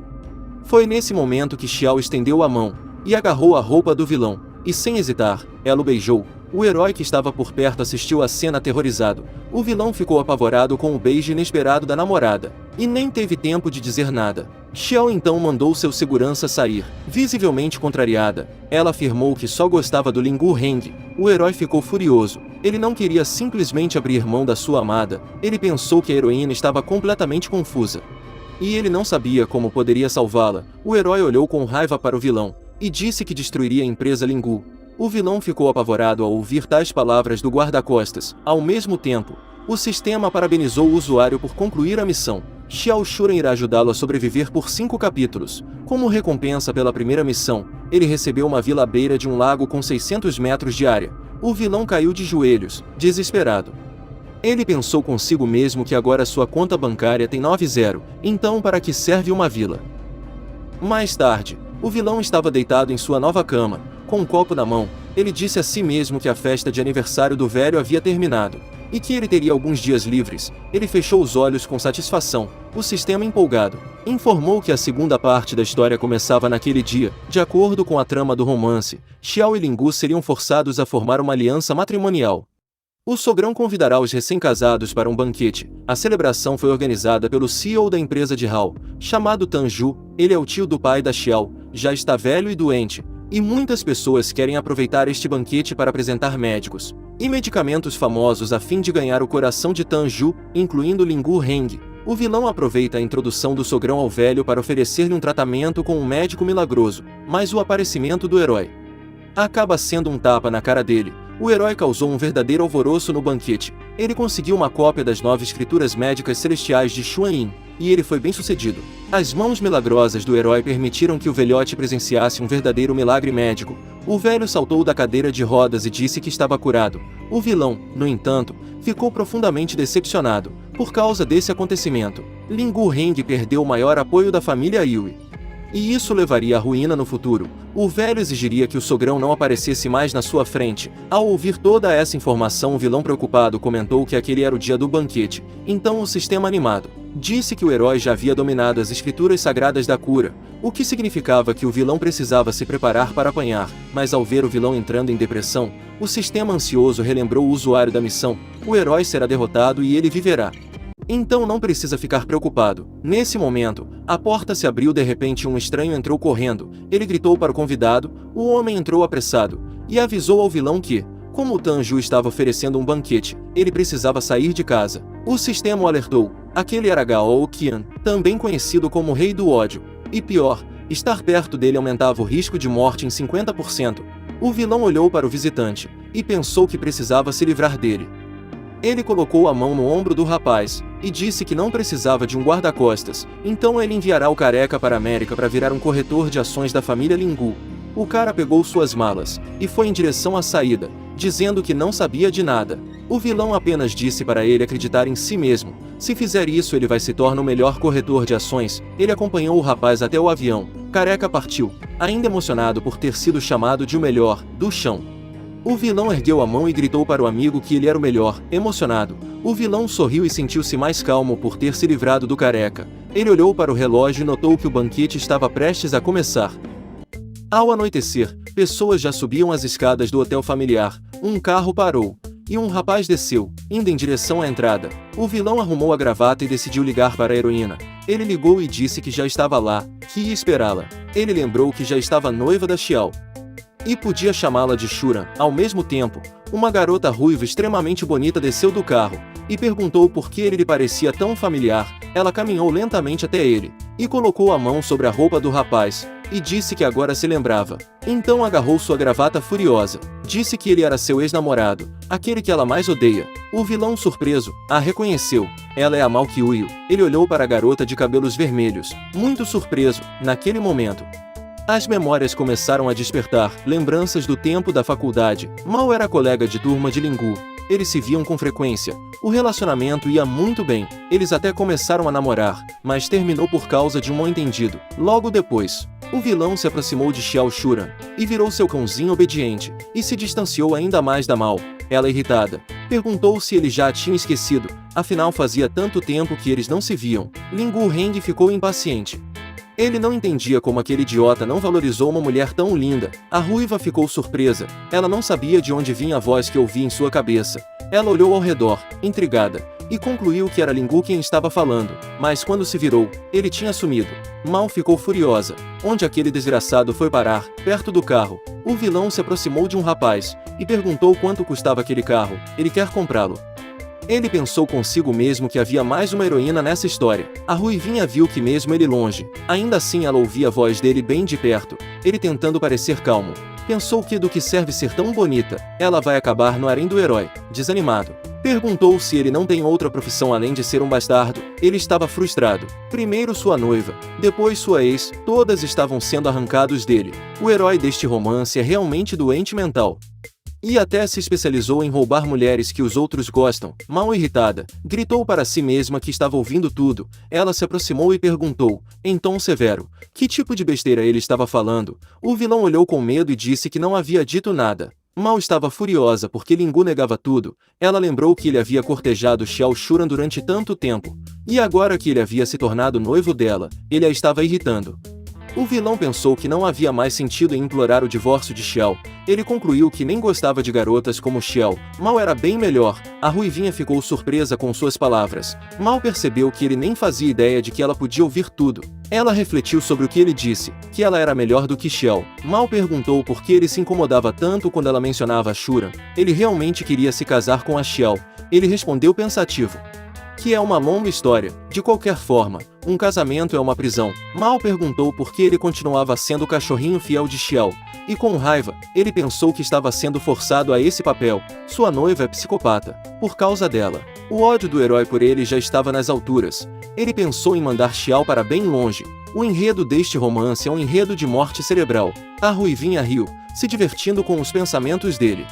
Foi nesse momento que Xiao estendeu a mão e agarrou a roupa do vilão, e sem hesitar, ela o beijou. O herói que estava por perto assistiu à cena aterrorizado. O vilão ficou apavorado com o beijo inesperado da namorada, e nem teve tempo de dizer nada. Xiao então mandou seu segurança sair, visivelmente contrariada. Ela afirmou que só gostava do Ling Heng. O herói ficou furioso. Ele não queria simplesmente abrir mão da sua amada. Ele pensou que a heroína estava completamente confusa, e ele não sabia como poderia salvá-la. O herói olhou com raiva para o vilão e disse que destruiria a empresa Lingu. O vilão ficou apavorado ao ouvir tais palavras do guarda-costas. Ao mesmo tempo, o sistema parabenizou o usuário por concluir a missão. Xiao Shuren irá ajudá-lo a sobreviver por 5 capítulos. Como recompensa pela primeira missão, ele recebeu uma vila à beira de um lago com 600 metros de área. O vilão caiu de joelhos, desesperado. Ele pensou consigo mesmo que agora sua conta bancária tem 90, então para que serve uma vila? Mais tarde, o vilão estava deitado em sua nova cama, com um copo na mão. Ele disse a si mesmo que a festa de aniversário do velho havia terminado, e que ele teria alguns dias livres. Ele fechou os olhos com satisfação. O sistema, empolgado, informou que a segunda parte da história começava naquele dia. De acordo com a trama do romance, Xiao e Lingu seriam forçados a formar uma aliança matrimonial. O sogrão convidará os recém-casados para um banquete. A celebração foi organizada pelo CEO da empresa de Hao, chamado Tanju. Ele é o tio do pai da Xiao, já está velho e doente, e muitas pessoas querem aproveitar este banquete para apresentar médicos e medicamentos famosos a fim de ganhar o coração de Tanju, incluindo Ling Heng. O vilão aproveita a introdução do sogrão ao velho para oferecer-lhe um tratamento com um médico milagroso, mas o aparecimento do herói acaba sendo um tapa na cara dele. O herói causou um verdadeiro alvoroço no banquete. Ele conseguiu uma cópia das 9 escrituras médicas celestiais de Xuanyin, e ele foi bem sucedido. As mãos milagrosas do herói permitiram que o velhote presenciasse um verdadeiro milagre médico. O velho saltou da cadeira de rodas e disse que estava curado. O vilão, no entanto, ficou profundamente decepcionado por causa desse acontecimento. Ling Heng perdeu o maior apoio da família Yui, e isso levaria à ruína no futuro. O velho exigiria que o sogrão não aparecesse mais na sua frente. Ao ouvir toda essa informação, o vilão preocupado comentou que aquele era o dia do banquete. Então o sistema animado disse que o herói já havia dominado as escrituras sagradas da cura, o que significava que o vilão precisava se preparar para apanhar. Mas ao ver o vilão entrando em depressão, o sistema ansioso relembrou o usuário da missão. O herói será derrotado e ele viverá. Então não precisa ficar preocupado. Nesse momento, a porta se abriu. De repente um estranho entrou correndo. Ele gritou para o convidado. O homem entrou apressado e avisou ao vilão que, como o Tanju estava oferecendo um banquete, ele precisava sair de casa. O sistema o alertou. Aquele era Gao Qian, também conhecido como Rei do Ódio. E pior, estar perto dele aumentava o risco de morte em 50%. O vilão olhou para o visitante e pensou que precisava se livrar dele. Ele colocou a mão no ombro do rapaz e disse que não precisava de um guarda-costas, então ele enviará o careca para a América para virar um corretor de ações da família Lingu. O cara pegou suas malas e foi em direção à saída, dizendo que não sabia de nada. O vilão apenas disse para ele acreditar em si mesmo. Se fizer isso, ele vai se tornar o melhor corretor de ações. Ele acompanhou o rapaz até o avião. Careca partiu, ainda emocionado por ter sido chamado de o melhor do chão. O vilão ergueu a mão e gritou para o amigo que ele era o melhor. Emocionado, o vilão sorriu e sentiu-se mais calmo por ter se livrado do careca. Ele olhou para o relógio e notou que o banquete estava prestes a começar. Ao anoitecer, pessoas já subiam as escadas do hotel familiar. Um carro parou e um rapaz desceu, indo em direção à entrada. O vilão arrumou a gravata e decidiu ligar para a heroína. Ele ligou e disse que já estava lá, que ia esperá-la. Ele lembrou que já estava noiva da Xiao e podia chamá-la de Shuran. Ao mesmo tempo, uma garota ruiva extremamente bonita desceu do carro e perguntou por que ele lhe parecia tão familiar. Ela caminhou lentamente até ele e colocou a mão sobre a roupa do rapaz e disse que agora se lembrava. Então agarrou sua gravata furiosa. Disse que ele era seu ex-namorado, aquele que ela mais odeia. O vilão, surpreso, a reconheceu. Ela é a Malkyuyo. Ele olhou para a garota de cabelos vermelhos, muito surpreso. Naquele momento, as memórias começaram a despertar, lembranças do tempo da faculdade. Mal era colega de turma de Lingu. Eles se viam com frequência. O relacionamento ia muito bem, eles até começaram a namorar, mas terminou por causa de um mal-entendido. Logo depois, o vilão se aproximou de Xiao Shuran e virou seu cãozinho obediente, e se distanciou ainda mais da Mao. Ela, irritada, perguntou se ele já a tinha esquecido, afinal fazia tanto tempo que eles não se viam. Lingu Heng ficou impaciente. Ele não entendia como aquele idiota não valorizou uma mulher tão linda. A ruiva ficou surpresa, ela não sabia de onde vinha a voz que ouvia em sua cabeça. Ela olhou ao redor, intrigada, e concluiu que era Lingu quem estava falando, mas quando se virou, ele tinha sumido. Mao ficou furiosa. Onde aquele desgraçado foi parar? Perto do carro. O vilão se aproximou de um rapaz e perguntou quanto custava aquele carro. Ele quer comprá-lo. Ele pensou consigo mesmo que havia mais uma heroína nessa história. A ruivinha viu que mesmo ele longe, ainda assim ela ouvia a voz dele bem de perto, ele tentando parecer calmo. Pensou que do que serve ser tão bonita, ela vai acabar no harém do herói. Desanimado, perguntou se ele não tem outra profissão além de ser um bastardo. Ele estava frustrado. Primeiro sua noiva, depois sua ex, todas estavam sendo arrancados dele. O herói deste romance é realmente doente mental. E até se especializou em roubar mulheres que os outros gostam. Mal irritada, gritou para si mesma que estava ouvindo tudo. Ela se aproximou e perguntou, em tom severo, que tipo de besteira ele estava falando. O vilão olhou com medo e disse que não havia dito nada. Mal estava furiosa porque Lingu negava tudo. Ela lembrou que ele havia cortejado Xiao Shuran durante tanto tempo. E agora que ele havia se tornado noivo dela, ele a estava irritando. O vilão pensou que não havia mais sentido em implorar o divórcio de Xiao. Ele concluiu que nem gostava de garotas como Xiao. Mal era bem melhor. A ruivinha ficou surpresa com suas palavras. Mal percebeu que ele nem fazia ideia de que ela podia ouvir tudo. Ela refletiu sobre o que ele disse, que ela era melhor do que Xiao. Mal perguntou por que ele se incomodava tanto quando ela mencionava a Shuran. Ele realmente queria se casar com a Xiao. Ele respondeu pensativo. Que é uma longa história. De qualquer forma, um casamento é uma prisão. Mal perguntou por que ele continuava sendo o cachorrinho fiel de Xiao. E com raiva, ele pensou que estava sendo forçado a esse papel. Sua noiva é psicopata. Por causa dela. O ódio do herói por ele já estava nas alturas. Ele pensou em mandar Xiao para bem longe. O enredo deste romance é um enredo de morte cerebral. A ruivinha riu, se divertindo com os pensamentos dele.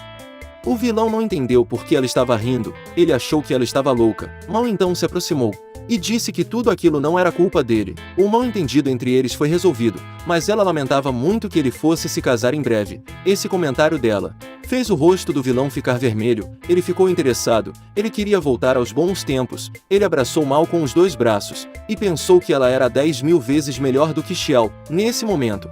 O vilão não entendeu por que ela estava rindo, ele achou que ela estava louca. Mal então se aproximou e disse que tudo aquilo não era culpa dele. O mal-entendido entre eles foi resolvido, mas ela lamentava muito que ele fosse se casar em breve. Esse comentário dela fez o rosto do vilão ficar vermelho, ele ficou interessado, ele queria voltar aos bons tempos. Ele abraçou Mal com os dois braços e pensou que ela era 10.000 vezes melhor do que Xiao. Nesse momento,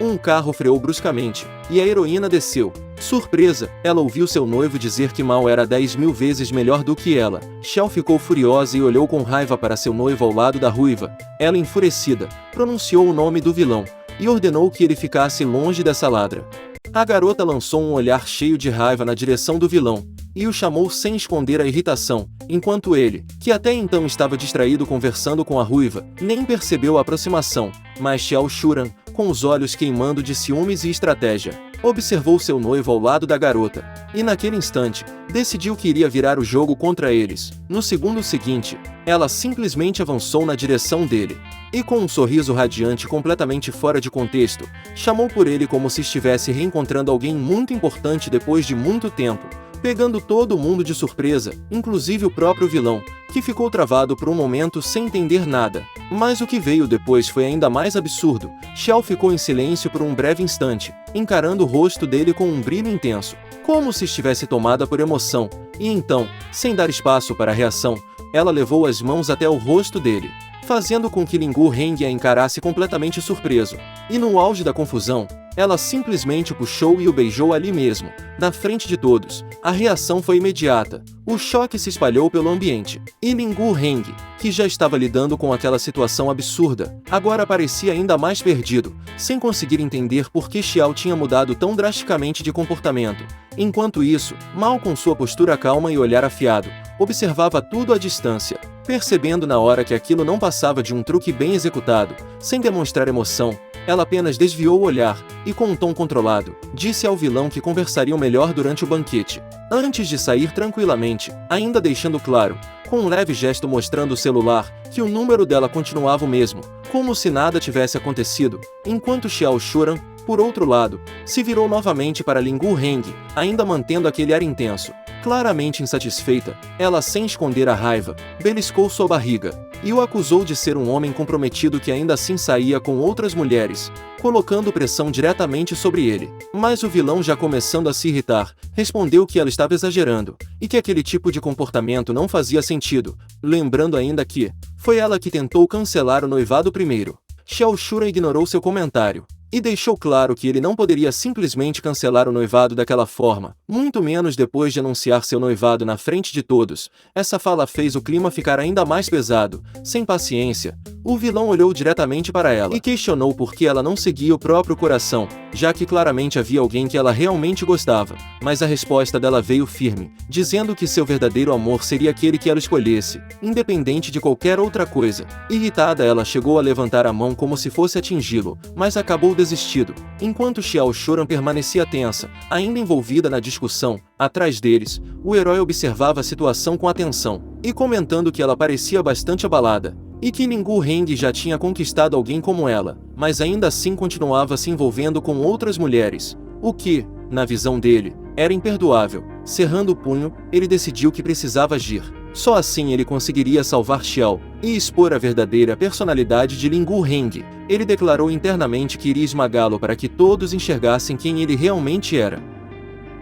um carro freou bruscamente, e a heroína desceu. Surpresa, ela ouviu seu noivo dizer que Mal era 10.000 vezes melhor do que ela. Xiao ficou furiosa e olhou com raiva para seu noivo ao lado da ruiva. Ela, enfurecida, pronunciou o nome do vilão, e ordenou que ele ficasse longe dessa ladra. A garota lançou um olhar cheio de raiva na direção do vilão, e o chamou sem esconder a irritação, enquanto ele, que até então estava distraído conversando com a ruiva, nem percebeu a aproximação. Mas Xiao Shuran, com os olhos queimando de ciúmes e estratégia, observou seu noivo ao lado da garota, e naquele instante, decidiu que iria virar o jogo contra eles. No segundo seguinte, ela simplesmente avançou na direção dele, e com um sorriso radiante completamente fora de contexto, chamou por ele como se estivesse reencontrando alguém muito importante depois de muito tempo, pegando todo mundo de surpresa, inclusive o próprio vilão, que ficou travado por um momento sem entender nada. Mas o que veio depois foi ainda mais absurdo. Xiao ficou em silêncio por um breve instante, encarando o rosto dele com um brilho intenso, como se estivesse tomada por emoção, e então, sem dar espaço para a reação, ela levou as mãos até o rosto dele, fazendo com que Lingu Heng a encarasse completamente surpreso. E no auge da confusão, ela simplesmente puxou e o beijou ali mesmo, na frente de todos. A reação foi imediata. O choque se espalhou pelo ambiente. E Lingu Heng, que já estava lidando com aquela situação absurda, agora parecia ainda mais perdido, sem conseguir entender por que Xiao tinha mudado tão drasticamente de comportamento. Enquanto isso, Mal, com sua postura calma e olhar afiado, observava tudo à distância, percebendo na hora que aquilo não passava de um truque bem executado. Sem demonstrar emoção, ela apenas desviou o olhar, e com um tom controlado, disse ao vilão que conversariam melhor durante o banquete. Antes de sair tranquilamente, ainda deixando claro, com um leve gesto mostrando o celular, que o número dela continuava o mesmo, como se nada tivesse acontecido, enquanto Xiao Shuran, por outro lado, se virou novamente para Lingu Heng, ainda mantendo aquele ar intenso. Claramente insatisfeita, ela, sem esconder a raiva, beliscou sua barriga, e o acusou de ser um homem comprometido que ainda assim saía com outras mulheres, colocando pressão diretamente sobre ele. Mas o vilão, já começando a se irritar, respondeu que ela estava exagerando, e que aquele tipo de comportamento não fazia sentido, lembrando ainda que foi ela que tentou cancelar o noivado primeiro. Xiao Shuran ignorou seu comentário e deixou claro que ele não poderia simplesmente cancelar o noivado daquela forma, muito menos depois de anunciar seu noivado na frente de todos. Essa fala fez o clima ficar ainda mais pesado. Sem paciência, o vilão olhou diretamente para ela e questionou por que ela não seguia o próprio coração, já que claramente havia alguém que ela realmente gostava. Mas a resposta dela veio firme, dizendo que seu verdadeiro amor seria aquele que ela escolhesse, independente de qualquer outra coisa. Irritada, ela chegou a levantar a mão como se fosse atingi-lo, mas acabou desistido. Enquanto Xiao Shuran permanecia tensa, ainda envolvida na discussão, atrás deles, o herói observava a situação com atenção, e comentando que ela parecia bastante abalada, e que Lingu Heng já tinha conquistado alguém como ela, mas ainda assim continuava se envolvendo com outras mulheres, o que, na visão dele, era imperdoável. Cerrando o punho, ele decidiu que precisava agir. Só assim ele conseguiria salvar Xiao e expor a verdadeira personalidade de Lingu Heng. Ele declarou internamente que iria esmagá-lo para que todos enxergassem quem ele realmente era.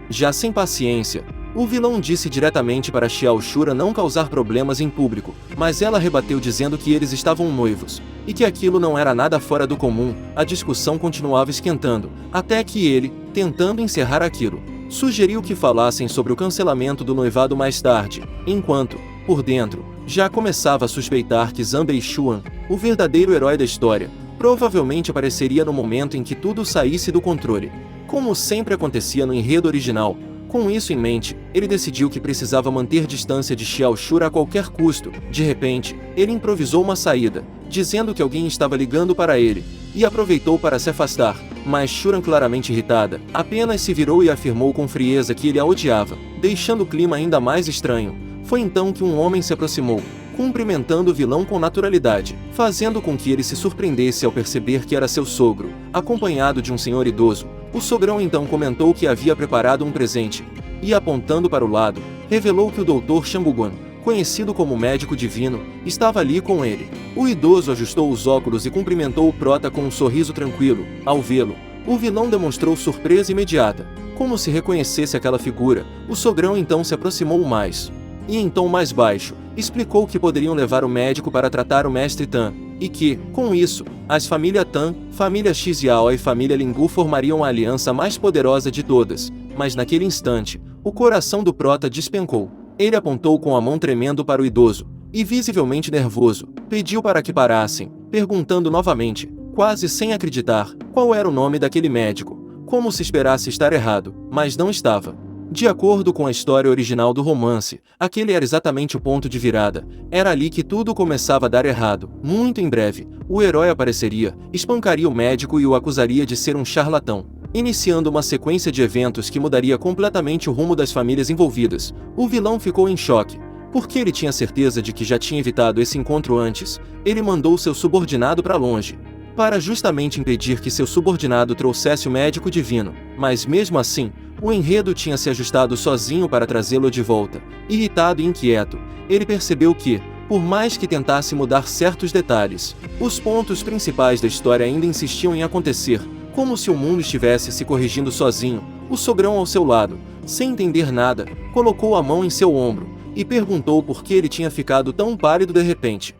Já sem paciência, o vilão disse diretamente para Xiao Shuran não causar problemas em público, mas ela rebateu dizendo que eles estavam noivos, e que aquilo não era nada fora do comum. A discussão continuava esquentando, até que ele, tentando encerrar aquilo, sugeriu que falassem sobre o cancelamento do noivado mais tarde, enquanto, por dentro, já começava a suspeitar que Zanbei Xuan, o verdadeiro herói da história, provavelmente apareceria no momento em que tudo saísse do controle, como sempre acontecia no enredo original. Com isso em mente, ele decidiu que precisava manter distância de Xiao Shuran a qualquer custo. De repente, ele improvisou uma saída, dizendo que alguém estava ligando para ele, e aproveitou para se afastar. Mas Shuran, claramente irritada, apenas se virou e afirmou com frieza que ele a odiava, deixando o clima ainda mais estranho. Foi então que um homem se aproximou, cumprimentando o vilão com naturalidade, fazendo com que ele se surpreendesse ao perceber que era seu sogro, acompanhado de um senhor idoso. O sogrão então comentou que havia preparado um presente, e apontando para o lado, revelou que o Dr. Shambuguan, conhecido como médico divino, estava ali com ele. O idoso ajustou os óculos e cumprimentou o prota com um sorriso tranquilo. Ao vê-lo, o vilão demonstrou surpresa imediata, como se reconhecesse aquela figura. O sogrão então se aproximou mais, e em tom mais baixo, explicou que poderiam levar o médico para tratar o mestre Tan, e que, com isso, as família Tan, família Xiao e família Lingu formariam a aliança mais poderosa de todas. Mas naquele instante, o coração do prota despencou. Ele apontou com a mão tremendo para o idoso, e visivelmente nervoso, pediu para que parassem, perguntando novamente, quase sem acreditar, qual era o nome daquele médico, como se esperasse estar errado, mas não estava. De acordo com a história original do romance, aquele era exatamente o ponto de virada. Era ali que tudo começava a dar errado. Muito em breve, o herói apareceria, espancaria o médico e o acusaria de ser um charlatão, iniciando uma sequência de eventos que mudaria completamente o rumo das famílias envolvidas. O vilão ficou em choque, porque ele tinha certeza de que já tinha evitado esse encontro antes. Ele mandou seu subordinado para longe, para justamente impedir que seu subordinado trouxesse o médico divino, mas mesmo assim, o enredo tinha se ajustado sozinho para trazê-lo de volta. Irritado e inquieto, ele percebeu que, por mais que tentasse mudar certos detalhes, os pontos principais da história ainda insistiam em acontecer, como se o mundo estivesse se corrigindo sozinho. O sogrão ao seu lado, sem entender nada, colocou a mão em seu ombro, e perguntou por que ele tinha ficado tão pálido de repente,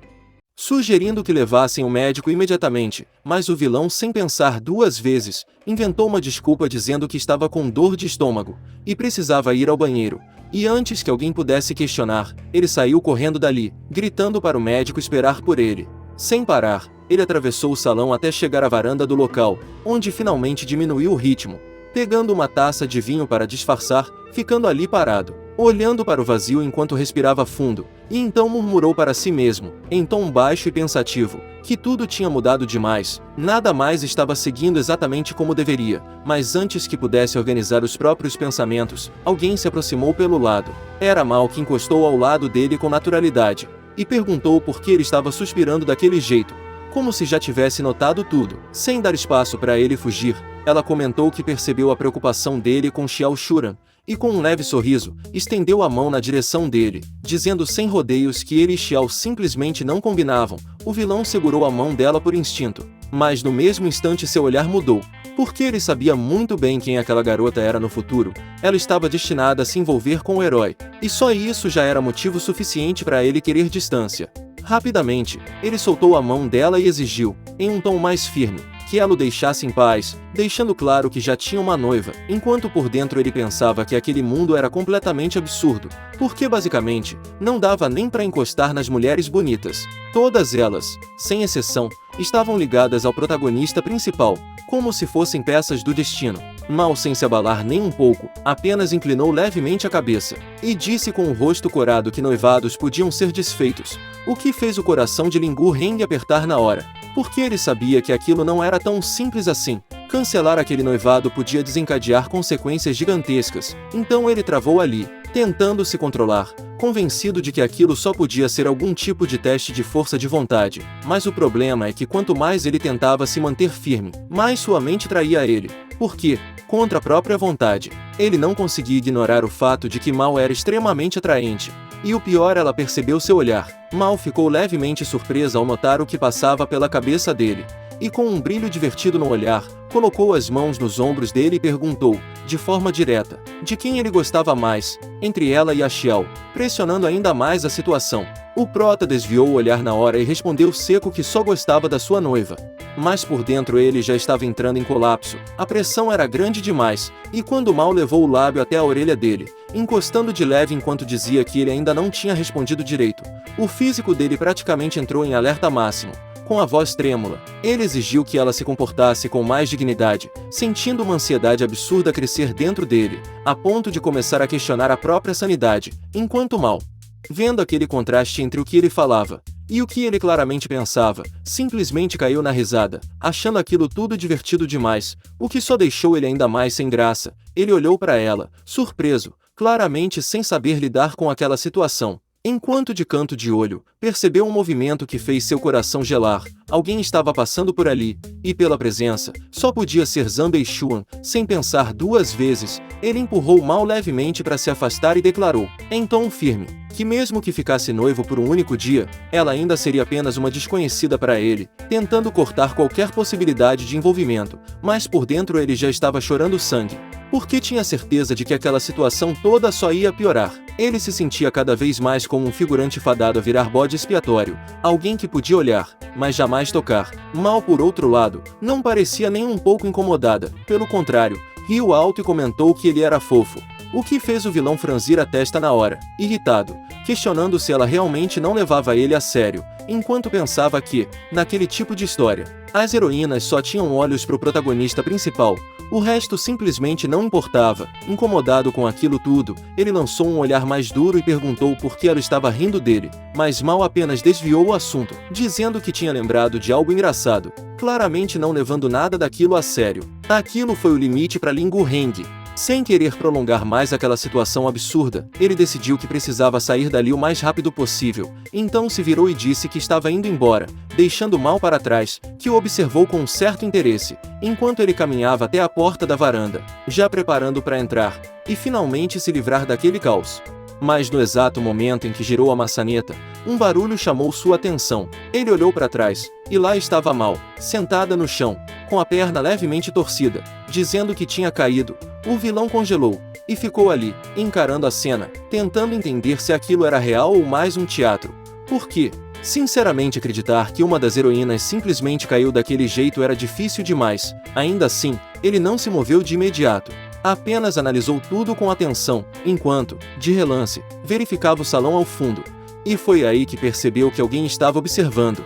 sugerindo que levassem o médico imediatamente, mas o vilão, sem pensar duas vezes, inventou uma desculpa dizendo que estava com dor de estômago, e precisava ir ao banheiro, e antes que alguém pudesse questionar, ele saiu correndo dali, gritando para o médico esperar por ele. Sem parar, ele atravessou o salão até chegar à varanda do local, onde finalmente diminuiu o ritmo, pegando uma taça de vinho para disfarçar, ficando ali parado, olhando para o vazio enquanto respirava fundo, e então murmurou para si mesmo, em tom baixo e pensativo, que tudo tinha mudado demais, nada mais estava seguindo exatamente como deveria. Mas antes que pudesse organizar os próprios pensamentos, alguém se aproximou pelo lado. Era Mal, que encostou ao lado dele com naturalidade, e perguntou por que ele estava suspirando daquele jeito. como se já tivesse notado tudo. Sem dar espaço para ele fugir, ela comentou que percebeu a preocupação dele com Xiao Shuran, e com um leve sorriso, estendeu a mão na direção dele, dizendo sem rodeios que ele e Xiao simplesmente não combinavam. O vilão segurou a mão dela por instinto, mas no mesmo instante seu olhar mudou, porque ele sabia muito bem quem aquela garota era no futuro. Ela estava destinada a se envolver com o herói, e só isso já era motivo suficiente para ele querer distância. Rapidamente, ele soltou a mão dela e exigiu, em um tom mais firme, que ela o deixasse em paz, deixando claro que já tinha uma noiva, enquanto por dentro ele pensava que aquele mundo era completamente absurdo, porque basicamente, não dava nem para encostar nas mulheres bonitas. Todas elas, sem exceção, estavam ligadas ao protagonista principal, como se fossem peças do destino. Mal, sem se abalar nem um pouco, apenas inclinou levemente a cabeça, e disse com o rosto corado que noivados podiam ser desfeitos, o que fez o coração de Lingu Heng apertar na hora, porque ele sabia que aquilo não era tão simples assim. Cancelar aquele noivado podia desencadear consequências gigantescas, então ele travou ali, tentando se controlar, convencido de que aquilo só podia ser algum tipo de teste de força de vontade. Mas o problema é que quanto mais ele tentava se manter firme, mais sua mente traía ele, porque, contra a própria vontade, ele não conseguia ignorar o fato de que Mal era extremamente atraente. E o pior, ela percebeu seu olhar. Mal ficou levemente surpresa ao notar o que passava pela cabeça dele, e com um brilho divertido no olhar, colocou as mãos nos ombros dele e perguntou, de forma direta, de quem ele gostava mais, entre ela e a Xiao, pressionando ainda mais a situação. O prota desviou o olhar na hora e respondeu seco que só gostava da sua noiva. Mas por dentro ele já estava entrando em colapso, a pressão era grande demais, e quando Mal levou o lábio até a orelha dele, encostando de leve enquanto dizia que ele ainda não tinha respondido direito, o físico dele praticamente entrou em alerta máximo. Com a voz trêmula, ele exigiu que ela se comportasse com mais dignidade, sentindo uma ansiedade absurda crescer dentro dele, a ponto de começar a questionar a própria sanidade, enquanto Mal, vendo aquele contraste entre o que ele falava e o que ele claramente pensava, simplesmente caiu na risada, achando aquilo tudo divertido demais, o que só deixou ele ainda mais sem graça. Ele olhou para ela, surpreso, claramente sem saber lidar com aquela situação. Enquanto de canto de olho, percebeu um movimento que fez seu coração gelar. Alguém estava passando por ali, e pela presença, só podia ser Zanbei Xuan. Sem pensar duas vezes, ele empurrou Mal levemente para se afastar e declarou, em tom firme, que mesmo que ficasse noivo por um único dia, ela ainda seria apenas uma desconhecida para ele, tentando cortar qualquer possibilidade de envolvimento, mas por dentro ele já estava chorando sangue, porque tinha certeza de que aquela situação toda só ia piorar. Ele se sentia cada vez mais como um figurante fadado a virar bode expiatório, alguém que podia olhar, mas jamais tocar. Mal, por outro lado, não parecia nem um pouco incomodada, pelo contrário, riu alto e comentou que ele era fofo, o que fez o vilão franzir a testa na hora, irritado, questionando se ela realmente não levava ele a sério, enquanto pensava que, naquele tipo de história, as heroínas só tinham olhos para o protagonista principal, o resto simplesmente não importava. Incomodado com aquilo tudo, ele lançou um olhar mais duro e perguntou por que ela estava rindo dele, mas Mal apenas desviou o assunto, dizendo que tinha lembrado de algo engraçado, claramente não levando nada daquilo a sério. Aquilo foi o limite para Lingu Heng. Sem querer prolongar mais aquela situação absurda, ele decidiu que precisava sair dali o mais rápido possível, então se virou e disse que estava indo embora, deixando Mal para trás, que o observou com um certo interesse, enquanto ele caminhava até a porta da varanda, já preparando para entrar, e finalmente se livrar daquele caos. Mas no exato momento em que girou a maçaneta, um barulho chamou sua atenção. Ele olhou para trás, e lá estava Mal, sentada no chão, com a perna levemente torcida, dizendo que tinha caído. O vilão congelou, e ficou ali, encarando a cena, tentando entender se aquilo era real ou mais um teatro. Por quê? Sinceramente, acreditar que uma das heroínas simplesmente caiu daquele jeito era difícil demais. Ainda assim, ele não se moveu de imediato. Apenas analisou tudo com atenção, enquanto, de relance, verificava o salão ao fundo. E foi aí que percebeu que alguém estava observando.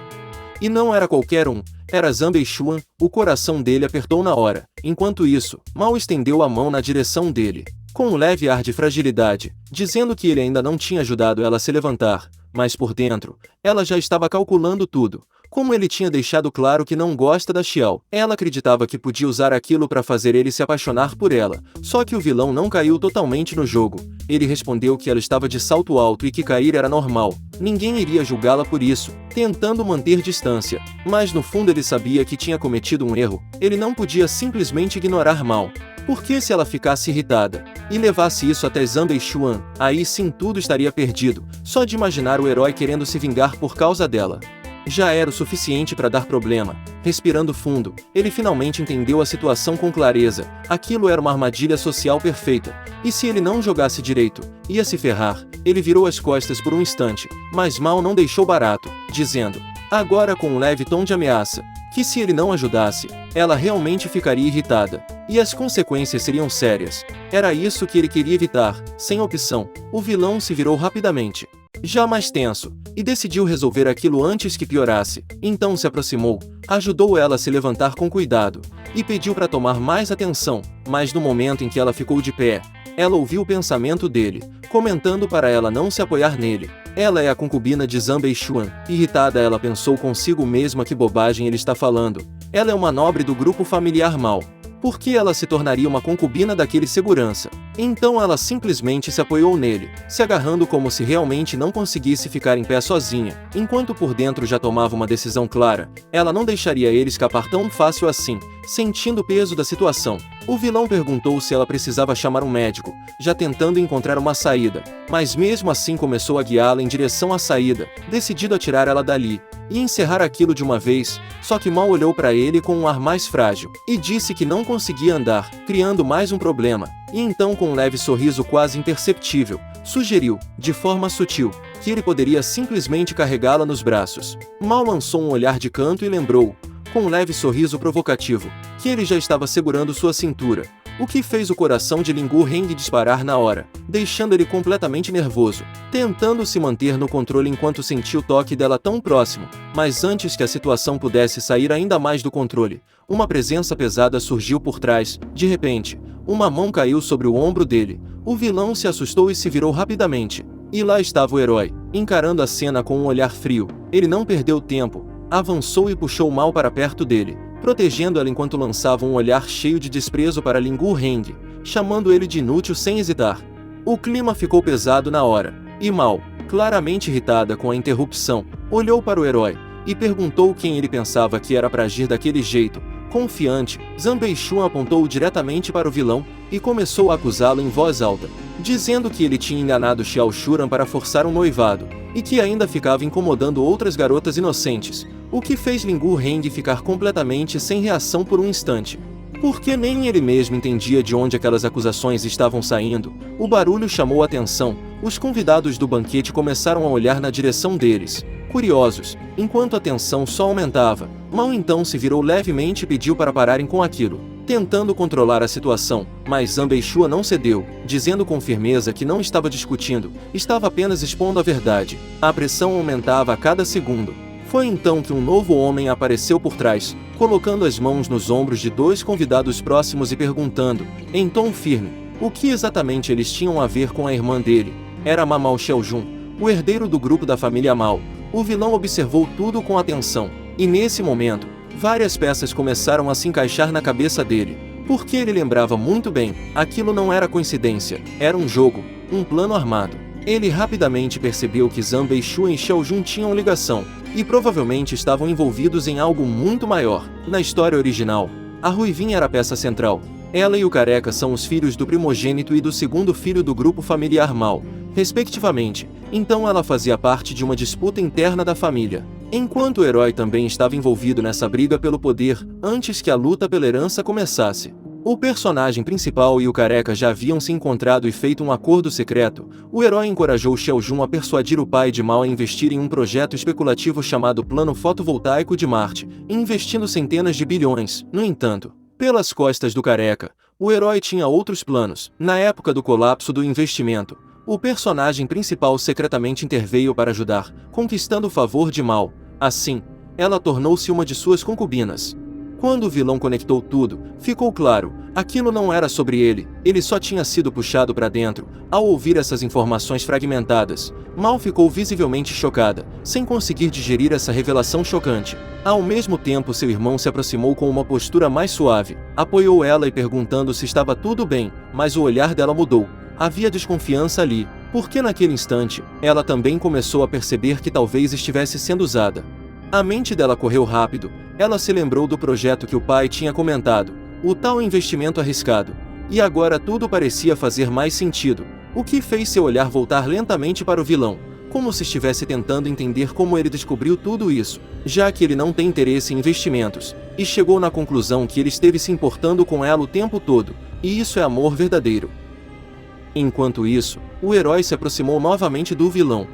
E não era qualquer um, era Zanbei Xuan. O coração dele apertou na hora. Enquanto isso, Mal estendeu a mão na direção dele, com um leve ar de fragilidade, dizendo que ele ainda não tinha ajudado ela a se levantar, mas por dentro, ela já estava calculando tudo. Como ele tinha deixado claro que não gosta da Xiao, ela acreditava que podia usar aquilo para fazer ele se apaixonar por ela. Só que o vilão não caiu totalmente no jogo. Ele respondeu que ela estava de salto alto e que cair era normal. Ninguém iria julgá-la por isso, tentando manter distância. Mas no fundo ele sabia que tinha cometido um erro. Ele não podia simplesmente ignorar Mao. Porque se ela ficasse irritada e levasse isso até Zanbei Xuan, aí sim tudo estaria perdido. Só de imaginar o herói querendo se vingar por causa dela já era o suficiente para dar problema. Respirando fundo, ele finalmente entendeu a situação com clareza. Aquilo era uma armadilha social perfeita. E se ele não jogasse direito, ia se ferrar. Ele virou as costas por um instante, mas Mao não deixou barato, dizendo, agora com um leve tom de ameaça, que se ele não ajudasse, ela realmente ficaria irritada. E as consequências seriam sérias. Era isso que ele queria evitar. Sem opção, o vilão se virou rapidamente, já mais tenso, e decidiu resolver aquilo antes que piorasse. Então se aproximou, ajudou ela a se levantar com cuidado, e pediu para tomar mais atenção, mas no momento em que ela ficou de pé, ela ouviu o pensamento dele, comentando para ela não se apoiar nele. Ela é a concubina de Zanbei Xuan. Irritada, ela pensou consigo mesma que bobagem ele está falando. Ela é uma nobre do grupo familiar Mao. Por que ela se tornaria uma concubina daquele segurança? Então ela simplesmente se apoiou nele, se agarrando como se realmente não conseguisse ficar em pé sozinha. Enquanto por dentro já tomava uma decisão clara, ela não deixaria ele escapar tão fácil assim. Sentindo o peso da situação, o vilão perguntou se ela precisava chamar um médico, já tentando encontrar uma saída, mas mesmo assim começou a guiá-la em direção à saída, decidido a tirar ela dali e encerrar aquilo de uma vez. Só que Mao olhou para ele com um ar mais frágil e disse que não conseguia andar, criando mais um problema. E então, com um leve sorriso quase imperceptível, sugeriu, de forma sutil, que ele poderia simplesmente carregá-la nos braços. Mao lançou um olhar de canto e lembrou, com um leve sorriso provocativo, que ele já estava segurando sua cintura, o que fez o coração de Lin Guheng disparar na hora, deixando ele completamente nervoso, tentando se manter no controle enquanto sentia o toque dela tão próximo. Mas antes que a situação pudesse sair ainda mais do controle, uma presença pesada surgiu por trás. De repente, uma mão caiu sobre o ombro dele. O vilão se assustou e se virou rapidamente. E lá estava o herói, encarando a cena com um olhar frio. Ele não perdeu tempo, avançou e puxou Mao para perto dele, protegendo ela enquanto lançava um olhar cheio de desprezo para Lin Guheng, chamando ele de inútil sem hesitar. O clima ficou pesado na hora, e Mao, claramente irritada com a interrupção, olhou para o herói e perguntou quem ele pensava que era para agir daquele jeito. Confiante, Zanbei Xuan apontou diretamente para o vilão e começou a acusá-lo em voz alta, dizendo que ele tinha enganado Xiao Shuran para forçar um noivado, e que ainda ficava incomodando outras garotas inocentes, o que fez Lin Guheng ficar completamente sem reação por um instante. Porque nem ele mesmo entendia de onde aquelas acusações estavam saindo. O barulho chamou a atenção. Os convidados do banquete começaram a olhar na direção deles, curiosos, enquanto a tensão só aumentava. Mao então se virou levemente e pediu para pararem com aquilo, tentando controlar a situação, mas Zanbei Xuan não cedeu, dizendo com firmeza que não estava discutindo, estava apenas expondo a verdade. A pressão aumentava a cada segundo. Foi então que um novo homem apareceu por trás, colocando as mãos nos ombros de dois convidados próximos e perguntando, em tom firme, o que exatamente eles tinham a ver com a irmã dele. Era Ma Mao Xiaojun, o herdeiro do grupo da família Mao. O vilão observou tudo com atenção, e nesse momento, várias peças começaram a se encaixar na cabeça dele, porque ele lembrava muito bem, aquilo não era coincidência, era um jogo, um plano armado. Ele rapidamente percebeu que Zanbei Xuan e Xiaojun tinham ligação, e provavelmente estavam envolvidos em algo muito maior. Na história original, a Ruivinha era a peça central. Ela e o Careca são os filhos do primogênito e do segundo filho do grupo familiar Mao, respectivamente, então ela fazia parte de uma disputa interna da família. Enquanto o herói também estava envolvido nessa briga pelo poder, antes que a luta pela herança começasse. O personagem principal e o Careca já haviam se encontrado e feito um acordo secreto. O herói encorajou Xiaojun a persuadir o pai de Mao a investir em um projeto especulativo chamado Plano Fotovoltaico de Marte, investindo centenas de bilhões. No entanto, pelas costas do Careca, o herói tinha outros planos. Na época do colapso do investimento, o personagem principal secretamente interveio para ajudar, conquistando o favor de Mao. Assim, ela tornou-se uma de suas concubinas. Quando o vilão conectou tudo, ficou claro, aquilo não era sobre ele só tinha sido puxado para dentro. Ao ouvir essas informações fragmentadas, Mal ficou visivelmente chocada, sem conseguir digerir essa revelação chocante. Ao mesmo tempo, seu irmão se aproximou com uma postura mais suave, apoiou ela e perguntando se estava tudo bem, mas o olhar dela mudou. Havia desconfiança ali, porque naquele instante, ela também começou a perceber que talvez estivesse sendo usada. A mente dela correu rápido, ela se lembrou do projeto que o pai tinha comentado, o tal investimento arriscado. E agora tudo parecia fazer mais sentido, o que fez seu olhar voltar lentamente para o vilão, como se estivesse tentando entender como ele descobriu tudo isso, já que ele não tem interesse em investimentos, e chegou na conclusão que ele esteve se importando com ela o tempo todo, e isso é amor verdadeiro. Enquanto isso, o herói se aproximou novamente do vilão,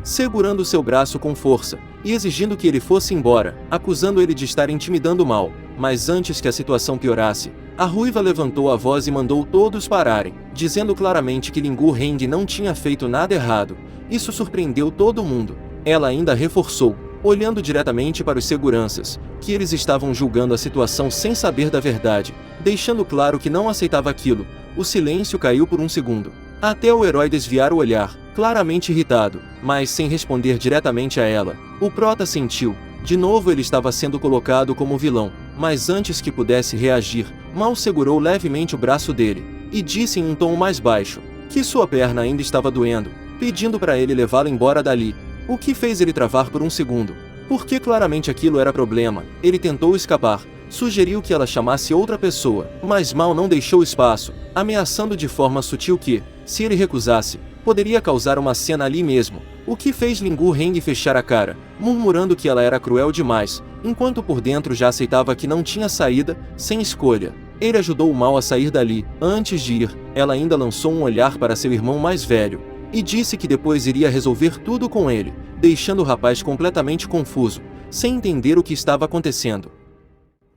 segurando seu braço com força, e exigindo que ele fosse embora, acusando ele de estar intimidando Mal. Mas antes que a situação piorasse, a ruiva levantou a voz e mandou todos pararem, dizendo claramente que Lingu Heng não tinha feito nada errado. Isso surpreendeu todo mundo. Ela ainda reforçou, olhando diretamente para os seguranças, que eles estavam julgando a situação sem saber da verdade, deixando claro que não aceitava aquilo. O silêncio caiu por um segundo, até o herói desviar o olhar, claramente irritado, mas sem responder diretamente a ela. O prota sentiu, de novo ele estava sendo colocado como vilão, mas antes que pudesse reagir, Mal segurou levemente o braço dele, e disse em um tom mais baixo, que sua perna ainda estava doendo, pedindo para ele levá-la embora dali, o que fez ele travar por um segundo, porque claramente aquilo era problema. Ele tentou escapar, sugeriu que ela chamasse outra pessoa, mas Mal não deixou espaço, ameaçando de forma sutil que, se ele recusasse, poderia causar uma cena ali mesmo, o que fez Lingu Heng fechar a cara, murmurando que ela era cruel demais, enquanto por dentro já aceitava que não tinha saída, sem escolha. Ele ajudou o Mal a sair dali. Antes de ir, ela ainda lançou um olhar para seu irmão mais velho, e disse que depois iria resolver tudo com ele, deixando o rapaz completamente confuso, sem entender o que estava acontecendo.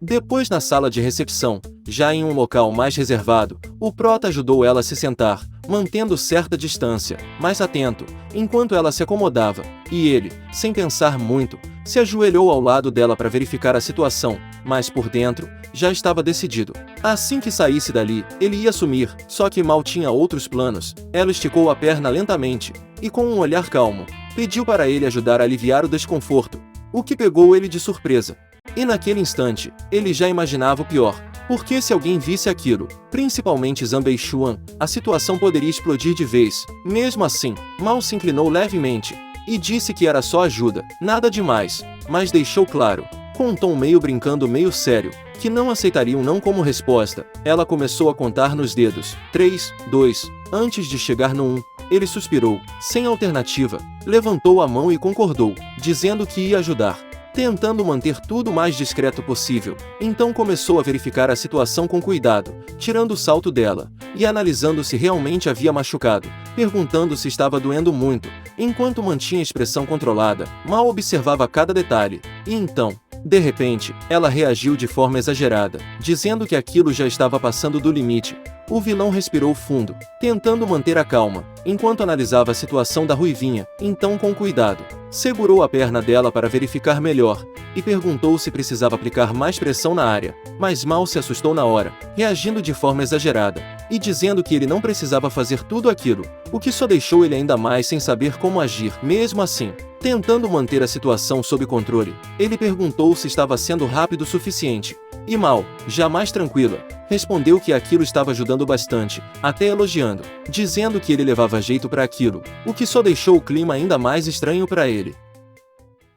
Depois, na sala de recepção, já em um local mais reservado, o prota ajudou ela a se sentar, mantendo certa distância, mas atento, enquanto ela se acomodava, e ele, sem pensar muito, se ajoelhou ao lado dela para verificar a situação, mas por dentro, já estava decidido. Assim que saísse dali, ele ia sumir, só que Mal tinha outros planos. Ela esticou a perna lentamente, e com um olhar calmo, pediu para ele ajudar a aliviar o desconforto, o que pegou ele de surpresa. E naquele instante, ele já imaginava o pior, porque se alguém visse aquilo, principalmente Zanbei Xuan, a situação poderia explodir de vez. Mesmo assim, Mal se inclinou levemente, e disse que era só ajuda, nada demais, mas deixou claro, com um tom meio brincando meio sério, que não aceitaria um não como resposta. Ela começou a contar nos dedos, 3, 2, antes de chegar no 1, ele suspirou, sem alternativa, levantou a mão e concordou, dizendo que ia ajudar, tentando manter tudo o mais discreto possível. Então começou a verificar a situação com cuidado, tirando o salto dela, e analisando se realmente havia machucado, perguntando se estava doendo muito, enquanto mantinha a expressão controlada. Mal observava cada detalhe, e então, de repente, ela reagiu de forma exagerada, dizendo que aquilo já estava passando do limite. O vilão respirou fundo, tentando manter a calma, enquanto analisava a situação da ruivinha. Então, com cuidado, segurou a perna dela para verificar melhor, e perguntou se precisava aplicar mais pressão na área, mas Mal se assustou na hora, reagindo de forma exagerada, e dizendo que ele não precisava fazer tudo aquilo, o que só deixou ele ainda mais sem saber como agir. Mesmo assim, tentando manter a situação sob controle, ele perguntou se estava sendo rápido o suficiente, e Mal, já mais tranquila, respondeu que aquilo estava ajudando bastante, até elogiando, dizendo que ele levava jeito para aquilo, o que só deixou o clima ainda mais estranho para ele.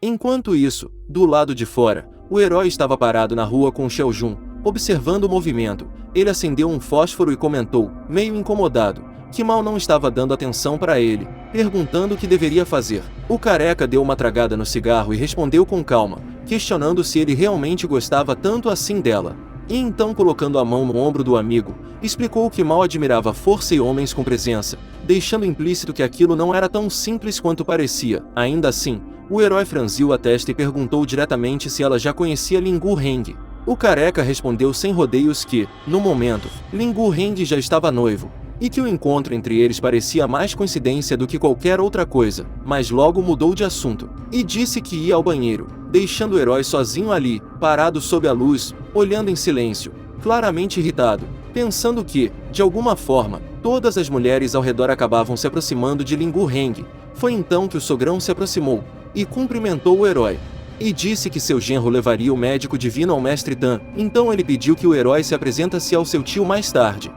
Enquanto isso, do lado de fora, o herói estava parado na rua com Xiaojun, observando o movimento. Ele acendeu um fósforo e comentou, meio incomodado, que Mal não estava dando atenção para ele, perguntando o que deveria fazer. O careca deu uma tragada no cigarro e respondeu com calma, questionando se ele realmente gostava tanto assim dela. E então, colocando a mão no ombro do amigo, explicou que Mal admirava força e homens com presença, deixando implícito que aquilo não era tão simples quanto parecia. Ainda assim, o herói franziu a testa e perguntou diretamente se ela já conhecia Lingu Heng. O careca respondeu sem rodeios que, no momento, Lingu Heng já estava noivo, e que o encontro entre eles parecia mais coincidência do que qualquer outra coisa, mas logo mudou de assunto, e disse que ia ao banheiro, deixando o herói sozinho ali, parado sob a luz, olhando em silêncio, claramente irritado, pensando que, de alguma forma, todas as mulheres ao redor acabavam se aproximando de Lingu Heng. Foi então que o sogrão se aproximou, e cumprimentou o herói, e disse que seu genro levaria o médico divino ao mestre Tan. Então ele pediu que o herói se apresentasse ao seu tio mais tarde.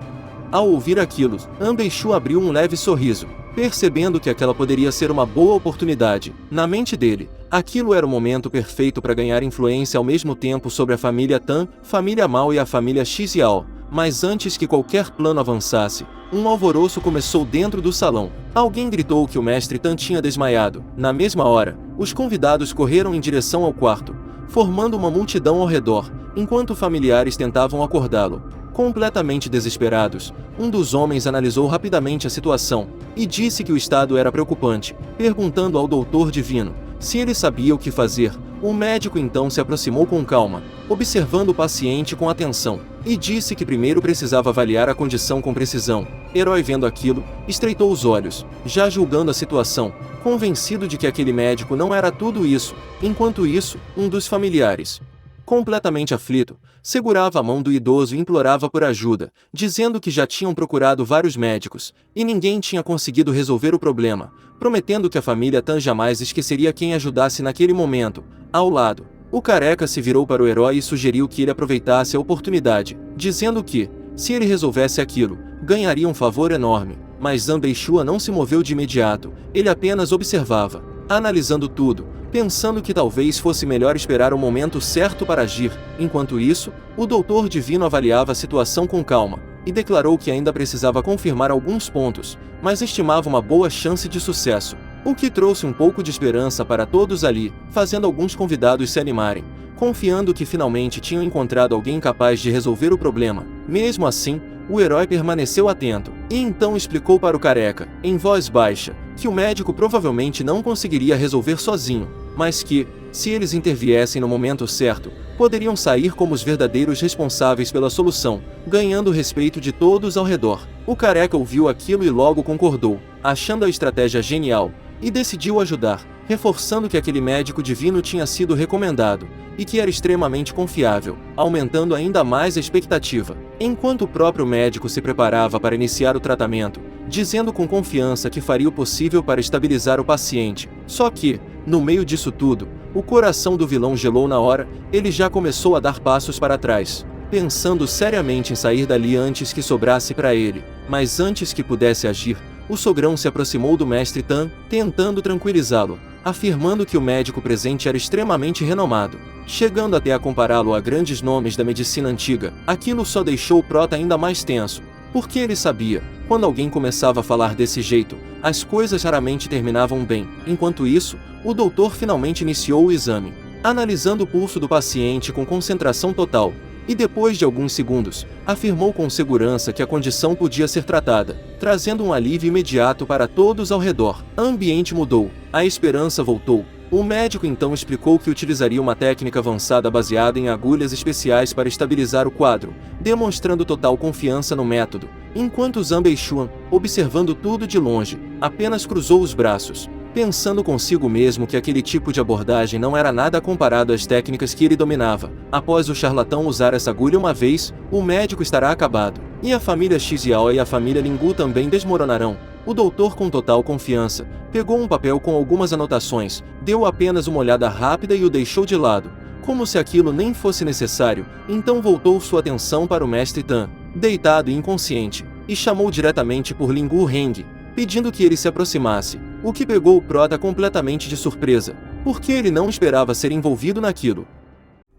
Ao ouvir aquilo, Anbeichu abriu um leve sorriso, percebendo que aquela poderia ser uma boa oportunidade. Na mente dele, aquilo era o momento perfeito para ganhar influência ao mesmo tempo sobre a família Tan, família Mao e a família Xiao. Mas antes que qualquer plano avançasse, um alvoroço começou dentro do salão. Alguém gritou que o mestre Tan tinha desmaiado. Na mesma hora, os convidados correram em direção ao quarto, formando uma multidão ao redor, enquanto familiares tentavam acordá-lo. Completamente desesperados, um dos homens analisou rapidamente a situação e disse que o estado era preocupante, perguntando ao doutor divino se ele sabia o que fazer. O médico então se aproximou com calma, observando o paciente com atenção, e disse que primeiro precisava avaliar a condição com precisão. Herói, vendo aquilo, estreitou os olhos, já julgando a situação, convencido de que aquele médico não era tudo isso. Enquanto isso, um dos familiares, completamente aflito, segurava a mão do idoso e implorava por ajuda, dizendo que já tinham procurado vários médicos, e ninguém tinha conseguido resolver o problema, prometendo que a família Tan jamais esqueceria quem ajudasse naquele momento. Ao lado, o careca se virou para o herói e sugeriu que ele aproveitasse a oportunidade, dizendo que, se ele resolvesse aquilo, ganharia um favor enorme. Mas Anbeichu não se moveu de imediato, ele apenas observava, analisando tudo, pensando que talvez fosse melhor esperar o momento certo para agir. Enquanto isso, o doutor divino avaliava a situação com calma, e declarou que ainda precisava confirmar alguns pontos, mas estimava uma boa chance de sucesso, o que trouxe um pouco de esperança para todos ali, fazendo alguns convidados se animarem, confiando que finalmente tinham encontrado alguém capaz de resolver o problema. Mesmo assim, o herói permaneceu atento, e então explicou para o careca, em voz baixa, que o médico provavelmente não conseguiria resolver sozinho, mas que, se eles interviessem no momento certo, poderiam sair como os verdadeiros responsáveis pela solução, ganhando o respeito de todos ao redor. O careca ouviu aquilo e logo concordou, achando a estratégia genial, e decidiu ajudar, reforçando que aquele médico divino tinha sido recomendado, e que era extremamente confiável, aumentando ainda mais a expectativa. Enquanto o próprio médico se preparava para iniciar o tratamento, dizendo com confiança que faria o possível para estabilizar o paciente. Só que, no meio disso tudo, o coração do vilão gelou na hora. Ele já começou a dar passos para trás, pensando seriamente em sair dali antes que sobrasse para ele. Mas antes que pudesse agir, o sogrão se aproximou do mestre Tan, tentando tranquilizá-lo, afirmando que o médico presente era extremamente renomado, chegando até a compará-lo a grandes nomes da medicina antiga. Aquilo só deixou o prota ainda mais tenso, porque ele sabia, quando alguém começava a falar desse jeito, as coisas raramente terminavam bem. Enquanto isso, o doutor finalmente iniciou o exame, analisando o pulso do paciente com concentração total, e depois de alguns segundos, afirmou com segurança que a condição podia ser tratada, trazendo um alívio imediato para todos ao redor. O ambiente mudou, a esperança voltou. O médico então explicou que utilizaria uma técnica avançada baseada em agulhas especiais para estabilizar o quadro, demonstrando total confiança no método, enquanto Anbeichu, observando tudo de longe, apenas cruzou os braços, pensando consigo mesmo que aquele tipo de abordagem não era nada comparado às técnicas que ele dominava. Após o charlatão usar essa agulha uma vez, o médico estará acabado, e a família Xiao e a família Lingu também desmoronarão. O doutor, com total confiança, pegou um papel com algumas anotações, deu apenas uma olhada rápida e o deixou de lado, como se aquilo nem fosse necessário. Então voltou sua atenção para o mestre Tan, deitado e inconsciente, e chamou diretamente por Lingu Heng, pedindo que ele se aproximasse, o que pegou o prota completamente de surpresa, porque ele não esperava ser envolvido naquilo.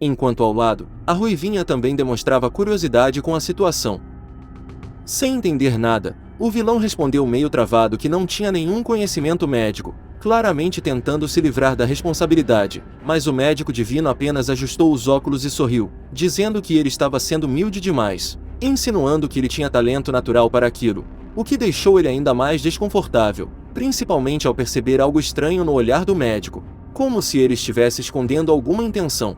Enquanto ao lado, a ruivinha também demonstrava curiosidade com a situação. Sem entender nada, o vilão respondeu meio travado que não tinha nenhum conhecimento médico, claramente tentando se livrar da responsabilidade, mas o médico divino apenas ajustou os óculos e sorriu, dizendo que ele estava sendo humilde demais, insinuando que ele tinha talento natural para aquilo, o que deixou ele ainda mais desconfortável, principalmente ao perceber algo estranho no olhar do médico, como se ele estivesse escondendo alguma intenção.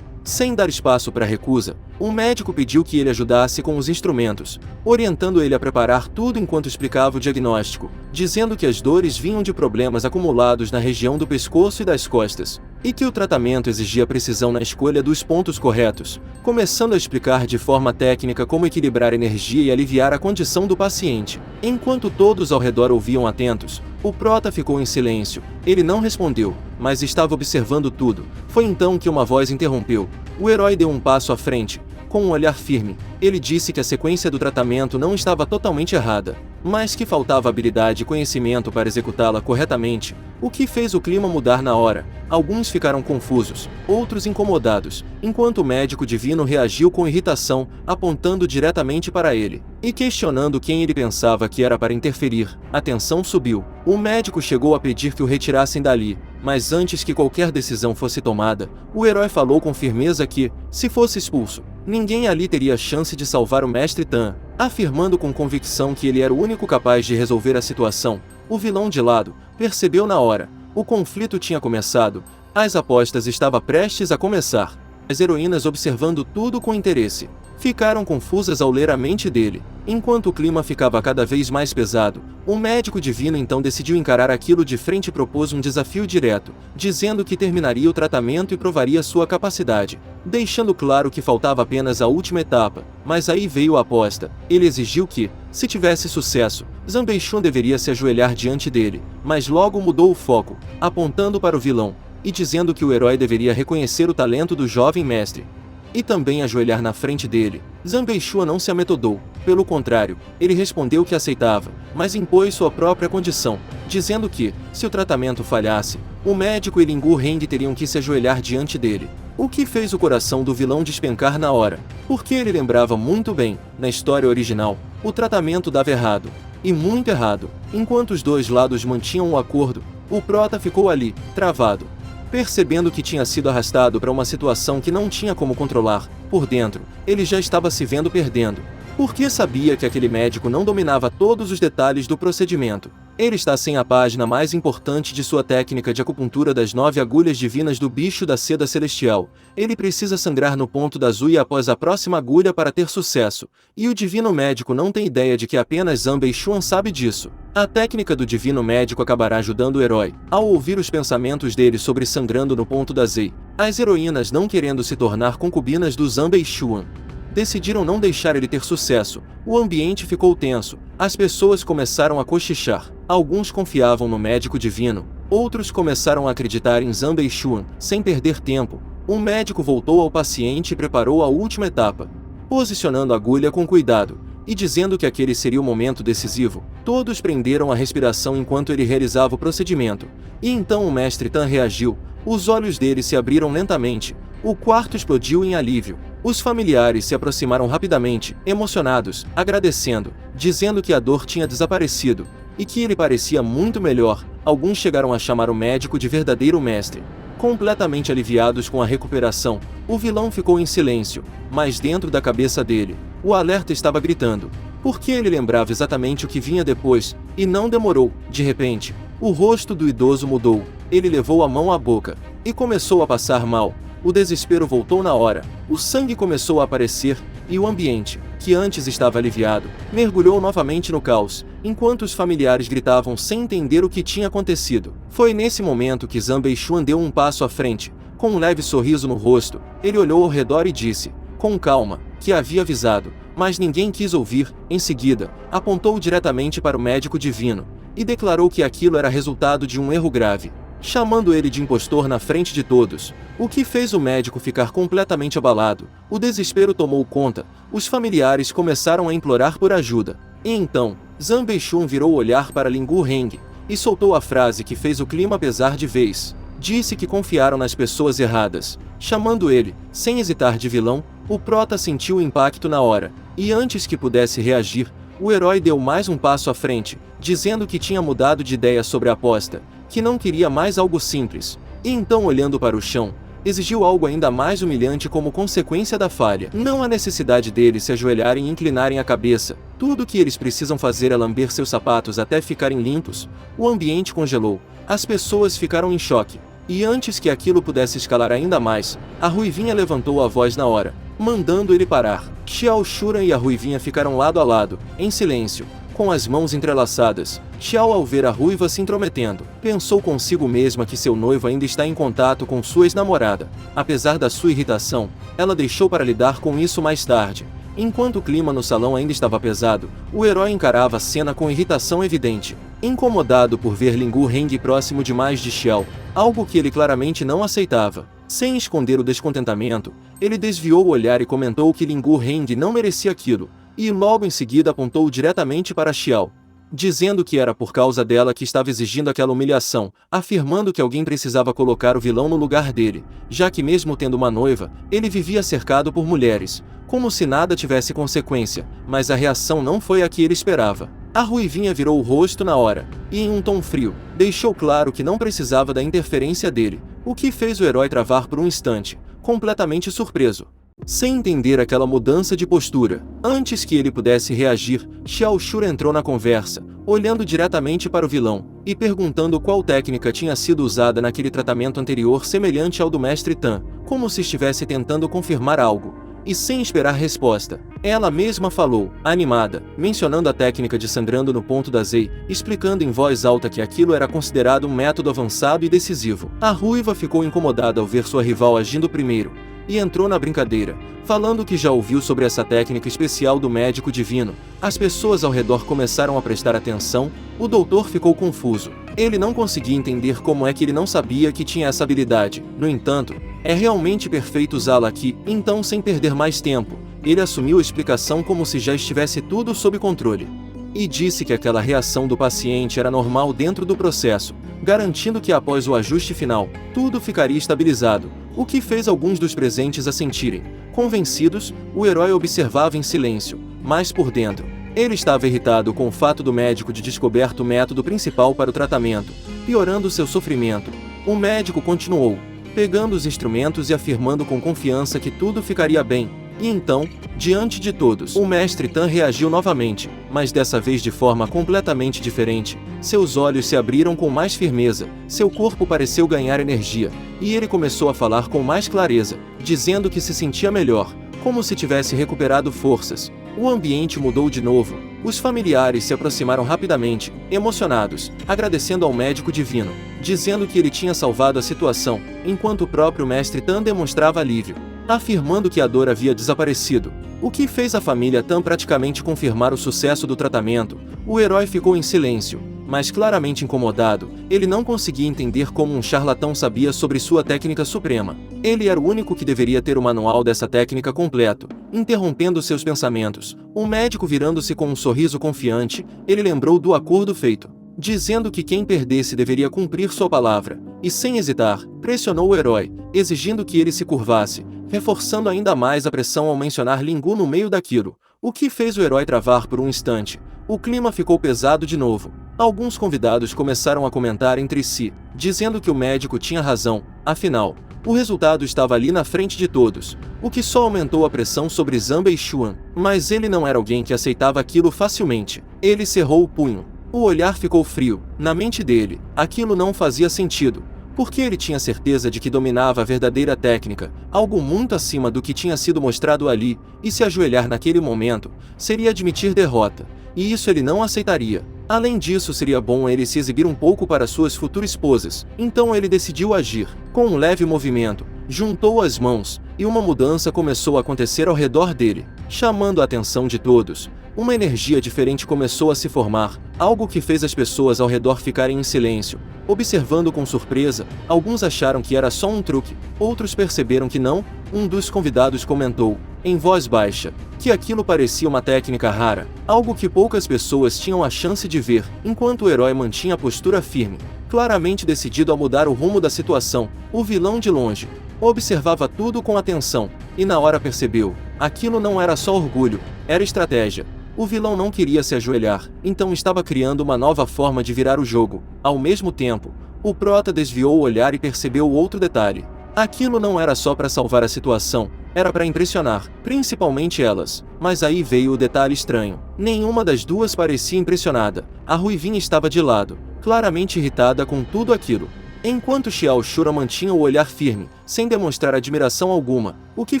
Sem dar espaço para recusa, o médico pediu que ele ajudasse com os instrumentos, orientando ele a preparar tudo enquanto explicava o diagnóstico, dizendo que as dores vinham de problemas acumulados na região do pescoço e das costas, e que o tratamento exigia precisão na escolha dos pontos corretos, começando a explicar de forma técnica como equilibrar energia e aliviar a condição do paciente. Enquanto todos ao redor ouviam atentos, o prota ficou em silêncio. Ele não respondeu, mas estava observando tudo. Foi então que uma voz interrompeu. O herói deu um passo à frente. Com um olhar firme, ele disse que a sequência do tratamento não estava totalmente errada, mas que faltava habilidade e conhecimento para executá-la corretamente, o que fez o clima mudar na hora. Alguns ficaram confusos, outros incomodados, enquanto o médico divino reagiu com irritação, apontando diretamente para ele e questionando quem ele pensava que era para interferir. A tensão subiu. O médico chegou a pedir que o retirassem dali, mas antes que qualquer decisão fosse tomada, o herói falou com firmeza que, se fosse expulso, ninguém ali teria chance de salvar o Mestre Tan, afirmando com convicção que ele era o único capaz de resolver a situação. O vilão de lado percebeu na hora. O conflito tinha começado, as apostas estavam prestes a começar. As heroínas, observando tudo com interesse, ficaram confusas ao ler a mente dele. Enquanto o clima ficava cada vez mais pesado, o médico divino então decidiu encarar aquilo de frente e propôs um desafio direto, dizendo que terminaria o tratamento e provaria sua capacidade, deixando claro que faltava apenas a última etapa. Mas aí veio a aposta. Ele exigiu que, se tivesse sucesso, Zanbei-shun deveria se ajoelhar diante dele, mas logo mudou o foco, apontando para o vilão e dizendo que o herói deveria reconhecer o talento do jovem mestre e também ajoelhar na frente dele. Zanbei-shun não se ametodou, pelo contrário, ele respondeu que aceitava, mas impôs sua própria condição, dizendo que, se o tratamento falhasse, o médico e Lingu Heng teriam que se ajoelhar diante dele, o que fez o coração do vilão despencar na hora, porque ele lembrava muito bem, na história original, o tratamento dava errado, e muito errado. Enquanto os dois lados mantinham um acordo, o prota ficou ali, travado, percebendo que tinha sido arrastado para uma situação que não tinha como controlar. Por dentro, ele já estava se vendo perdendo, porque sabia que aquele médico não dominava todos os detalhes do procedimento. Ele está sem a página mais importante de sua técnica de acupuntura das 9 agulhas divinas do bicho da seda celestial. Ele precisa sangrar no ponto da Zui após a próxima agulha para ter sucesso, e o divino médico não tem ideia de que apenas Zanbei-shun sabe disso. A técnica do divino médico acabará ajudando o herói. Ao ouvir os pensamentos dele sobre sangrando no ponto da Zei, as heroínas, não querendo se tornar concubinas do Zanbei-shun, decidiram não deixar ele ter sucesso. O ambiente ficou tenso, as pessoas começaram a cochichar. Alguns confiavam no médico divino, outros começaram a acreditar em Zanbei-shun. Sem perder tempo, o médico voltou ao paciente e preparou a última etapa, posicionando a agulha com cuidado e dizendo que aquele seria o momento decisivo. Todos prenderam a respiração enquanto ele realizava o procedimento, e então o Mestre Tan reagiu. Os olhos dele se abriram lentamente, o quarto explodiu em alívio. Os familiares se aproximaram rapidamente, emocionados, agradecendo, dizendo que a dor tinha desaparecido e que ele parecia muito melhor. Alguns chegaram a chamar o médico de verdadeiro mestre. Completamente aliviados com a recuperação, o vilão ficou em silêncio, mas dentro da cabeça dele, o alerta estava gritando, porque ele lembrava exatamente o que vinha depois, e não demorou. De repente, o rosto do idoso mudou, ele levou a mão à boca e começou a passar mal. O desespero voltou na hora, o sangue começou a aparecer, e o ambiente, que antes estava aliviado, mergulhou novamente no caos, enquanto os familiares gritavam sem entender o que tinha acontecido. Foi nesse momento que Zanbei-shun deu um passo à frente, com um leve sorriso no rosto. Ele olhou ao redor e disse, com calma, que havia avisado, mas ninguém quis ouvir. Em seguida, apontou diretamente para o médico divino, e declarou que aquilo era resultado de um erro grave, chamando ele de impostor na frente de todos, o que fez o médico ficar completamente abalado. O desespero tomou conta, os familiares começaram a implorar por ajuda. E então, Zanbei-shun virou o olhar para Lingu Heng, e soltou a frase que fez o clima pesar de vez. Disse que confiaram nas pessoas erradas, chamando ele, sem hesitar, de vilão. O prota sentiu o impacto na hora, e antes que pudesse reagir, o herói deu mais um passo à frente, dizendo que tinha mudado de ideia sobre a aposta, que não queria mais algo simples, e então, olhando para o chão, exigiu algo ainda mais humilhante como consequência da falha. Não há necessidade deles se ajoelharem e inclinarem a cabeça, tudo o que eles precisam fazer é lamber seus sapatos até ficarem limpos. O ambiente congelou, as pessoas ficaram em choque, E antes que aquilo pudesse escalar ainda mais, a Ruivinha levantou a voz na hora, mandando ele parar. Xiao Shuran e a Ruivinha ficaram lado a lado, em silêncio, com as mãos entrelaçadas. Xiao, ao ver a ruiva se intrometendo, pensou consigo mesma que seu noivo ainda está em contato com sua ex-namorada. Apesar da sua irritação, ela deixou para lidar com isso mais tarde. Enquanto o clima no salão ainda estava pesado, o herói encarava a cena com irritação evidente, incomodado por ver Lingu Heng próximo demais de Xiao, algo que ele claramente não aceitava. Sem esconder o descontentamento, ele desviou o olhar e comentou que Lingu Heng não merecia aquilo, e logo em seguida apontou diretamente para Xiao, dizendo que era por causa dela que estava exigindo aquela humilhação, afirmando que alguém precisava colocar o vilão no lugar dele, já que mesmo tendo uma noiva, ele vivia cercado por mulheres, como se nada tivesse consequência, mas a reação não foi a que ele esperava. A Ruivinha virou o rosto na hora, e em um tom frio, deixou claro que não precisava da interferência dele, o que fez o herói travar por um instante, completamente surpreso, sem entender aquela mudança de postura. Antes que ele pudesse reagir, Xiao Shuran entrou na conversa, olhando diretamente para o vilão, e perguntando qual técnica tinha sido usada naquele tratamento anterior semelhante ao do Mestre Tan, como se estivesse tentando confirmar algo. E sem esperar resposta, ela mesma falou, animada, mencionando a técnica de sangrando no ponto da Zei, explicando em voz alta que aquilo era considerado um método avançado e decisivo. A ruiva ficou incomodada ao ver sua rival agindo primeiro, e entrou na brincadeira, falando que já ouviu sobre essa técnica especial do médico divino. As pessoas ao redor começaram a prestar atenção, o doutor ficou confuso. Ele não conseguia entender como é que ele não sabia que tinha essa habilidade. No entanto, é realmente perfeito usá-la aqui. Então, sem perder mais tempo, ele assumiu a explicação como se já estivesse tudo sob controle. E disse que aquela reação do paciente era normal dentro do processo, garantindo que após o ajuste final, tudo ficaria estabilizado, o que fez alguns dos presentes assentirem. Convencidos, o herói observava em silêncio, mas por dentro, ele estava irritado com o fato do médico de descoberto o método principal para o tratamento, piorando seu sofrimento. O médico continuou, pegando os instrumentos e afirmando com confiança que tudo ficaria bem. E então, diante de todos, o Mestre Tan reagiu novamente, mas dessa vez de forma completamente diferente. Seus olhos se abriram com mais firmeza, seu corpo pareceu ganhar energia, e ele começou a falar com mais clareza, dizendo que se sentia melhor, como se tivesse recuperado forças. O ambiente mudou de novo. Os familiares se aproximaram rapidamente, emocionados, agradecendo ao médico divino, dizendo que ele tinha salvado a situação, enquanto o próprio Mestre Tan demonstrava alívio, afirmando que a dor havia desaparecido, o que fez a família Tan praticamente confirmar o sucesso do tratamento. O herói ficou em silêncio, mas claramente incomodado. Ele não conseguia entender como um charlatão sabia sobre sua técnica suprema. Ele era o único que deveria ter o manual dessa técnica completo. Interrompendo seus pensamentos, o médico virando-se com um sorriso confiante, ele lembrou do acordo feito, dizendo que quem perdesse deveria cumprir sua palavra, e sem hesitar, pressionou o herói, exigindo que ele se curvasse, reforçando ainda mais a pressão ao mencionar Lingu no meio daquilo, o que fez o herói travar por um instante. O clima ficou pesado de novo. Alguns convidados começaram a comentar entre si, dizendo que o médico tinha razão, afinal, o resultado estava ali na frente de todos, o que só aumentou a pressão sobre Zamba e Xuan. Mas ele não era alguém que aceitava aquilo facilmente. Ele cerrou o punho. O olhar ficou frio. Na mente dele, aquilo não fazia sentido, porque ele tinha certeza de que dominava a verdadeira técnica, algo muito acima do que tinha sido mostrado ali, e se ajoelhar naquele momento seria admitir derrota, e isso ele não aceitaria. Além disso, seria bom ele se exibir um pouco para suas futuras esposas. Então ele decidiu agir. Com um leve movimento, juntou as mãos, e uma mudança começou a acontecer ao redor dele, chamando a atenção de todos. Uma energia diferente começou a se formar, algo que fez as pessoas ao redor ficarem em silêncio, observando com surpresa. Alguns acharam que era só um truque, outros perceberam que não. Um dos convidados comentou, em voz baixa, que aquilo parecia uma técnica rara, algo que poucas pessoas tinham a chance de ver, enquanto o herói mantinha a postura firme, claramente decidido a mudar o rumo da situação. O vilão de longe observava tudo com atenção, e na hora percebeu, aquilo não era só orgulho, era estratégia. O vilão não queria se ajoelhar, então estava criando uma nova forma de virar o jogo. Ao mesmo tempo, o prota desviou o olhar e percebeu outro detalhe. Aquilo não era só para salvar a situação, era para impressionar, principalmente elas. Mas aí veio o detalhe estranho. Nenhuma das duas parecia impressionada. A Ruivinha estava de lado, claramente irritada com tudo aquilo. enquanto Xiao Shuran mantinha o olhar firme, sem demonstrar admiração alguma, o que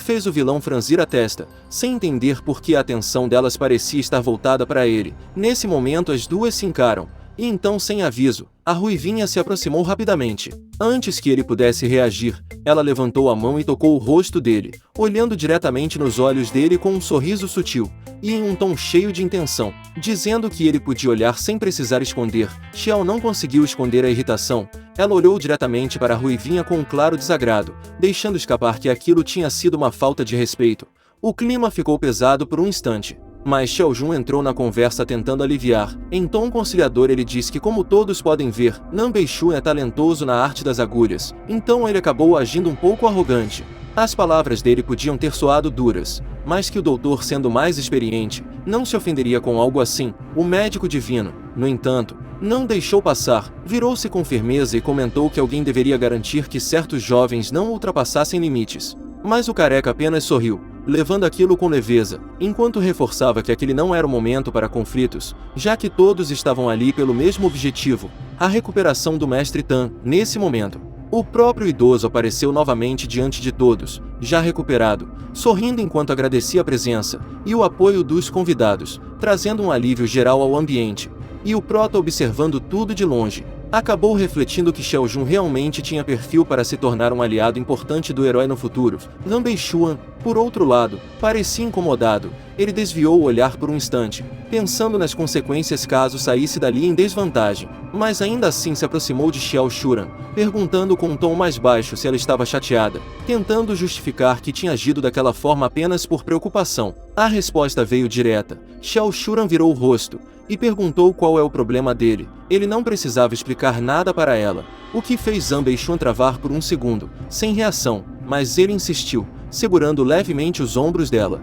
fez o vilão franzir a testa, sem entender por que a atenção delas parecia estar voltada para ele. Nesse momento as duas se encaram, e então, sem aviso, a ruivinha se aproximou rapidamente. Antes que ele pudesse reagir, ela levantou a mão e tocou o rosto dele, olhando diretamente nos olhos dele com um sorriso sutil, e em um tom cheio de intenção, dizendo que ele podia olhar sem precisar esconder. Xiao não conseguiu esconder a irritação. Ela olhou diretamente para a ruivinha com um claro desagrado, deixando escapar que aquilo tinha sido uma falta de respeito. O clima ficou pesado por um instante. Mas Xiao Jun entrou na conversa tentando aliviar. Em tom conciliador ele disse que, como todos podem ver, Nan Beixu é talentoso na arte das agulhas, então ele acabou agindo um pouco arrogante. As palavras dele podiam ter soado duras, mas que o doutor, sendo mais experiente, não se ofenderia com algo assim. O médico divino, no entanto, não deixou passar, virou-se com firmeza e comentou que alguém deveria garantir que certos jovens não ultrapassassem limites. Mas o careca apenas sorriu, levando aquilo com leveza, enquanto reforçava que aquele não era o momento para conflitos, já que todos estavam ali pelo mesmo objetivo, a recuperação do Mestre Tan. Nesse momento, o próprio idoso apareceu novamente diante de todos, já recuperado, sorrindo enquanto agradecia a presença e o apoio dos convidados, trazendo um alívio geral ao ambiente. E o Prota, observando tudo de longe, acabou refletindo que Xiao Jun realmente tinha perfil para se tornar um aliado importante do herói no futuro. Nan Beixuan, por outro lado, parecia incomodado. Ele desviou o olhar por um instante, pensando nas consequências caso saísse dali em desvantagem, mas ainda assim se aproximou de Xiao Shuran, perguntando com um tom mais baixo se ela estava chateada, tentando justificar que tinha agido daquela forma apenas por preocupação. A resposta veio direta. Xiao Shuran virou o rosto e perguntou qual é o problema dele. Ele não precisava explicar nada para ela, o que fez Nan Beixuan travar por um segundo, sem reação, mas ele insistiu, segurando levemente os ombros dela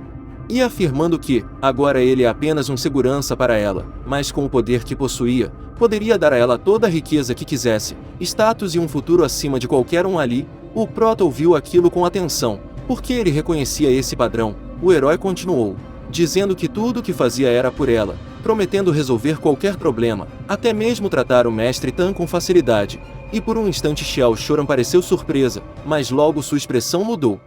e afirmando que, agora ele é apenas um segurança para ela, mas com o poder que possuía, poderia dar a ela toda a riqueza que quisesse, status e um futuro acima de qualquer um ali. O Prota ouviu aquilo com atenção, porque ele reconhecia esse padrão. O herói continuou, dizendo que tudo o que fazia era por ela, prometendo resolver qualquer problema, até mesmo tratar o Mestre Tan com facilidade. E por um instante Xiao Shuran pareceu surpresa, mas logo sua expressão mudou.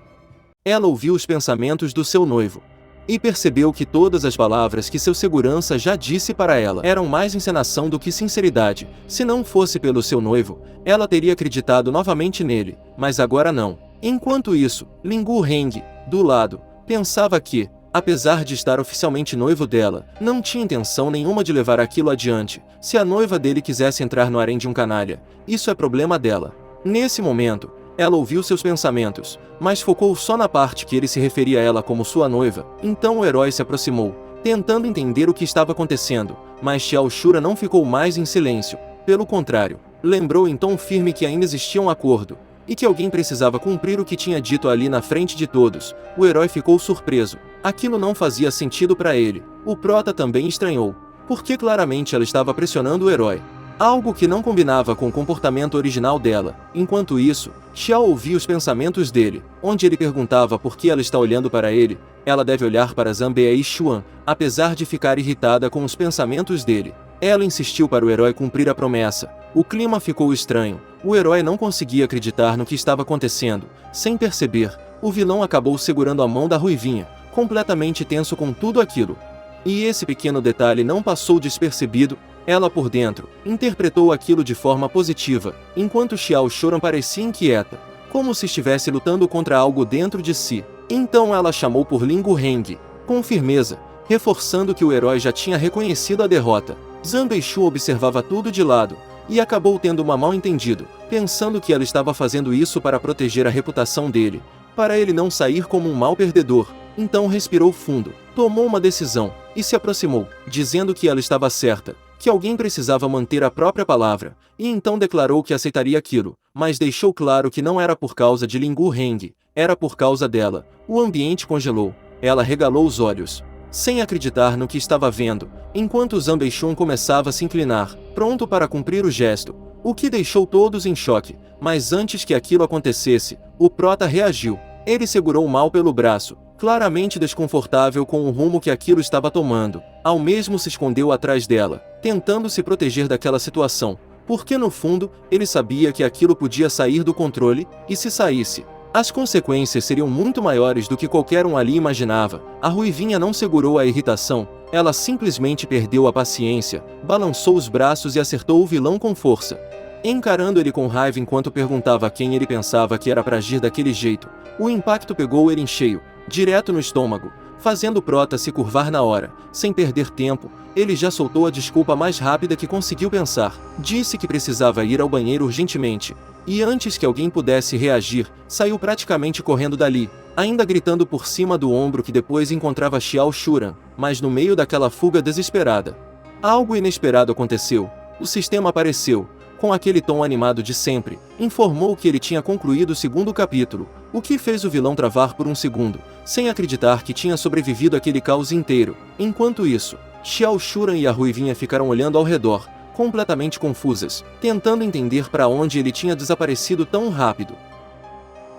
Ela ouviu os pensamentos do seu noivo e percebeu que todas as palavras que seu segurança já disse para ela eram mais encenação do que sinceridade. Se não fosse pelo seu noivo, ela teria acreditado novamente nele, mas agora não. Enquanto isso, Lingu Heng, do lado, pensava que, apesar de estar oficialmente noivo dela, não tinha intenção nenhuma de levar aquilo adiante. Se a noiva dele quisesse entrar no harém de um canalha, isso é problema dela. Nesse momento, ela ouviu seus pensamentos, mas focou só na parte que ele se referia a ela como sua noiva. Então o herói se aproximou, tentando entender o que estava acontecendo, mas Xiao Shuran não ficou mais em silêncio. Pelo contrário, lembrou em tom firme que ainda existia um acordo, e que alguém precisava cumprir o que tinha dito ali na frente de todos. O herói ficou surpreso. Aquilo não fazia sentido para ele. O Prota também estranhou, porque claramente ela estava pressionando o herói, algo que não combinava com o comportamento original dela. Enquanto isso, Xiao ouvia os pensamentos dele, onde ele perguntava por que ela está olhando para ele. Ela deve olhar para Zhan Beixuan, apesar de ficar irritada com os pensamentos dele. Ela insistiu para o herói cumprir a promessa. O clima ficou estranho. O herói não conseguia acreditar no que estava acontecendo. Sem perceber, o vilão acabou segurando a mão da ruivinha, completamente tenso com tudo aquilo. E esse pequeno detalhe não passou despercebido. Ela, por dentro, interpretou aquilo de forma positiva, enquanto Xiao Shuran parecia inquieta, como se estivesse lutando contra algo dentro de si. Então ela chamou por Lingu Heng, com firmeza, reforçando que o herói já tinha reconhecido a derrota. Zhan Beixu observava tudo de lado, e acabou tendo um mal-entendido, pensando que ela estava fazendo isso para proteger a reputação dele, para ele não sair como um mau perdedor. Então respirou fundo, tomou uma decisão, e se aproximou, dizendo que ela estava certa, que alguém precisava manter a própria palavra, e então declarou que aceitaria aquilo, mas deixou claro que não era por causa de Lingu Heng, era por causa dela. O ambiente congelou, ela regalou os olhos, sem acreditar no que estava vendo, enquanto Zhan Beixuan começava a se inclinar, pronto para cumprir o gesto, o que deixou todos em choque. Mas antes que aquilo acontecesse, o Prota reagiu. Ele segurou Mal pelo braço, claramente desconfortável com o rumo que aquilo estava tomando. Ao mesmo se escondeu atrás dela, tentando se proteger daquela situação. Porque no fundo, ele sabia que aquilo podia sair do controle, e se saísse, as consequências seriam muito maiores do que qualquer um ali imaginava. A Ruivinha não segurou a irritação, ela simplesmente perdeu a paciência, balançou os braços e acertou o vilão com força, encarando ele com raiva enquanto perguntava a quem ele pensava que era pra agir daquele jeito. O impacto pegou ele em cheio, direto no estômago, fazendo o Prota se curvar na hora. Sem perder tempo, ele já soltou a desculpa mais rápida que conseguiu pensar. Disse que precisava ir ao banheiro urgentemente, e antes que alguém pudesse reagir, saiu praticamente correndo dali, ainda gritando por cima do ombro que depois encontrava Xiao Shuran, mas no meio daquela fuga desesperada, algo inesperado aconteceu. O sistema apareceu, com aquele tom animado de sempre, informou que ele tinha concluído o segundo capítulo, o que fez o vilão travar por um segundo, sem acreditar que tinha sobrevivido àquele caos inteiro. Enquanto isso, Xiao Shuran e a Ruivinha ficaram olhando ao redor, completamente confusas, tentando entender para onde ele tinha desaparecido tão rápido.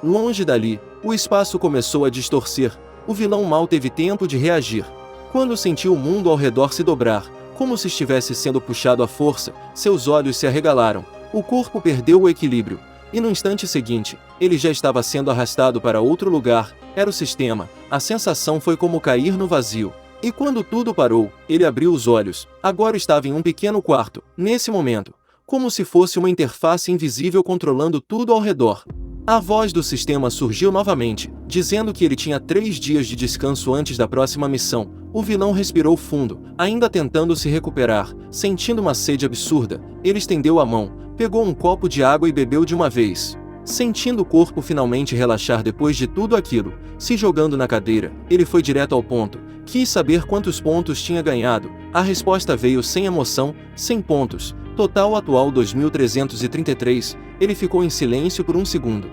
Longe dali, o espaço começou a distorcer. O vilão mal teve tempo de reagir. Quando sentiu o mundo ao redor se dobrar, como se estivesse sendo puxado à força, seus olhos se arregalaram, o corpo perdeu o equilíbrio, e no instante seguinte, ele já estava sendo arrastado para outro lugar. Era o sistema. A sensação foi como cair no vazio. E quando tudo parou, ele abriu os olhos. Agora estava em um pequeno quarto, nesse momento, como se fosse uma interface invisível controlando tudo ao redor. A voz do sistema surgiu novamente, dizendo que ele tinha 3 dias de descanso antes da próxima missão. O vilão respirou fundo, ainda tentando se recuperar, sentindo uma sede absurda. Ele estendeu a mão, pegou um copo de água e bebeu de uma vez. Sentindo o corpo finalmente relaxar depois de tudo aquilo, se jogando na cadeira, ele foi direto ao ponto. Quis saber quantos pontos tinha ganhado. A resposta veio sem emoção: 100 pontos. Total atual 2333. Ele ficou em silêncio por um segundo.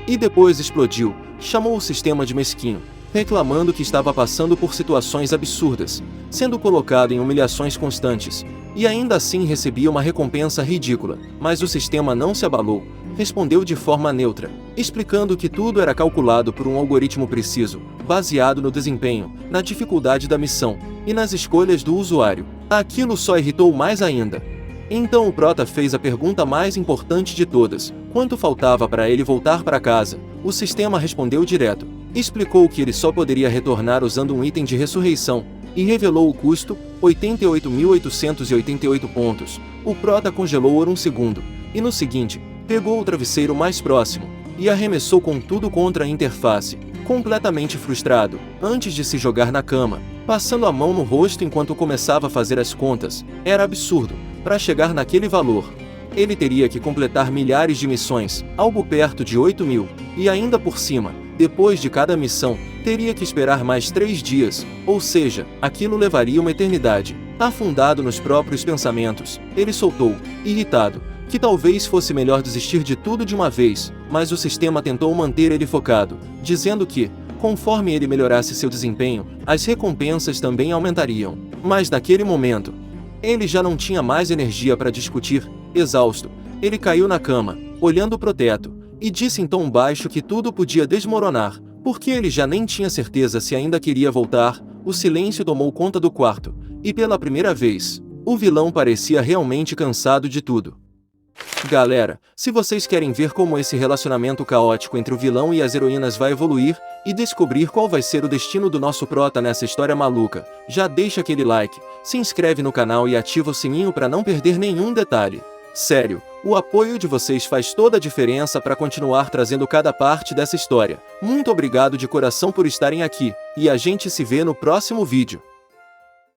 E depois explodiu. Chamou o sistema de mesquinho, reclamando que estava passando por situações absurdas, sendo colocado em humilhações constantes, e ainda assim recebia uma recompensa ridícula. Mas o sistema não se abalou. Respondeu de forma neutra, explicando que tudo era calculado por um algoritmo preciso, baseado no desempenho, na dificuldade da missão e nas escolhas do usuário. Aquilo só irritou mais ainda. Então o Prota fez a pergunta mais importante de todas: quanto faltava para ele voltar para casa? O sistema respondeu direto. Explicou que ele só poderia retornar usando um item de ressurreição, e revelou o custo: 88.888 pontos. O Prota congelou por um segundo, e no seguinte, pegou o travesseiro mais próximo, e arremessou com tudo contra a interface, completamente frustrado, antes de se jogar na cama, passando a mão no rosto enquanto começava a fazer as contas. Era absurdo. Para chegar naquele valor, ele teria que completar milhares de missões, algo perto de 8.000, e ainda por cima, depois de cada missão, teria que esperar mais 3 dias, ou seja, aquilo levaria uma eternidade. Afundado nos próprios pensamentos, ele soltou, irritado, que talvez fosse melhor desistir de tudo de uma vez, mas o sistema tentou manter ele focado, dizendo que, conforme ele melhorasse seu desempenho, as recompensas também aumentariam. Mas naquele momento, ele já não tinha mais energia para discutir. Exausto, ele caiu na cama, olhando pro teto, e disse em tom baixo que tudo podia desmoronar, porque ele já nem tinha certeza se ainda queria voltar. O silêncio tomou conta do quarto, e pela primeira vez, o vilão parecia realmente cansado de tudo. Galera, se vocês querem ver como esse relacionamento caótico entre o vilão e as heroínas vai evoluir, e descobrir qual vai ser o destino do nosso Prota nessa história maluca, já deixa aquele like, se inscreve no canal e ativa o sininho para não perder nenhum detalhe. Sério, o apoio de vocês faz toda a diferença para continuar trazendo cada parte dessa história. Muito obrigado de coração por estarem aqui, e a gente se vê no próximo vídeo.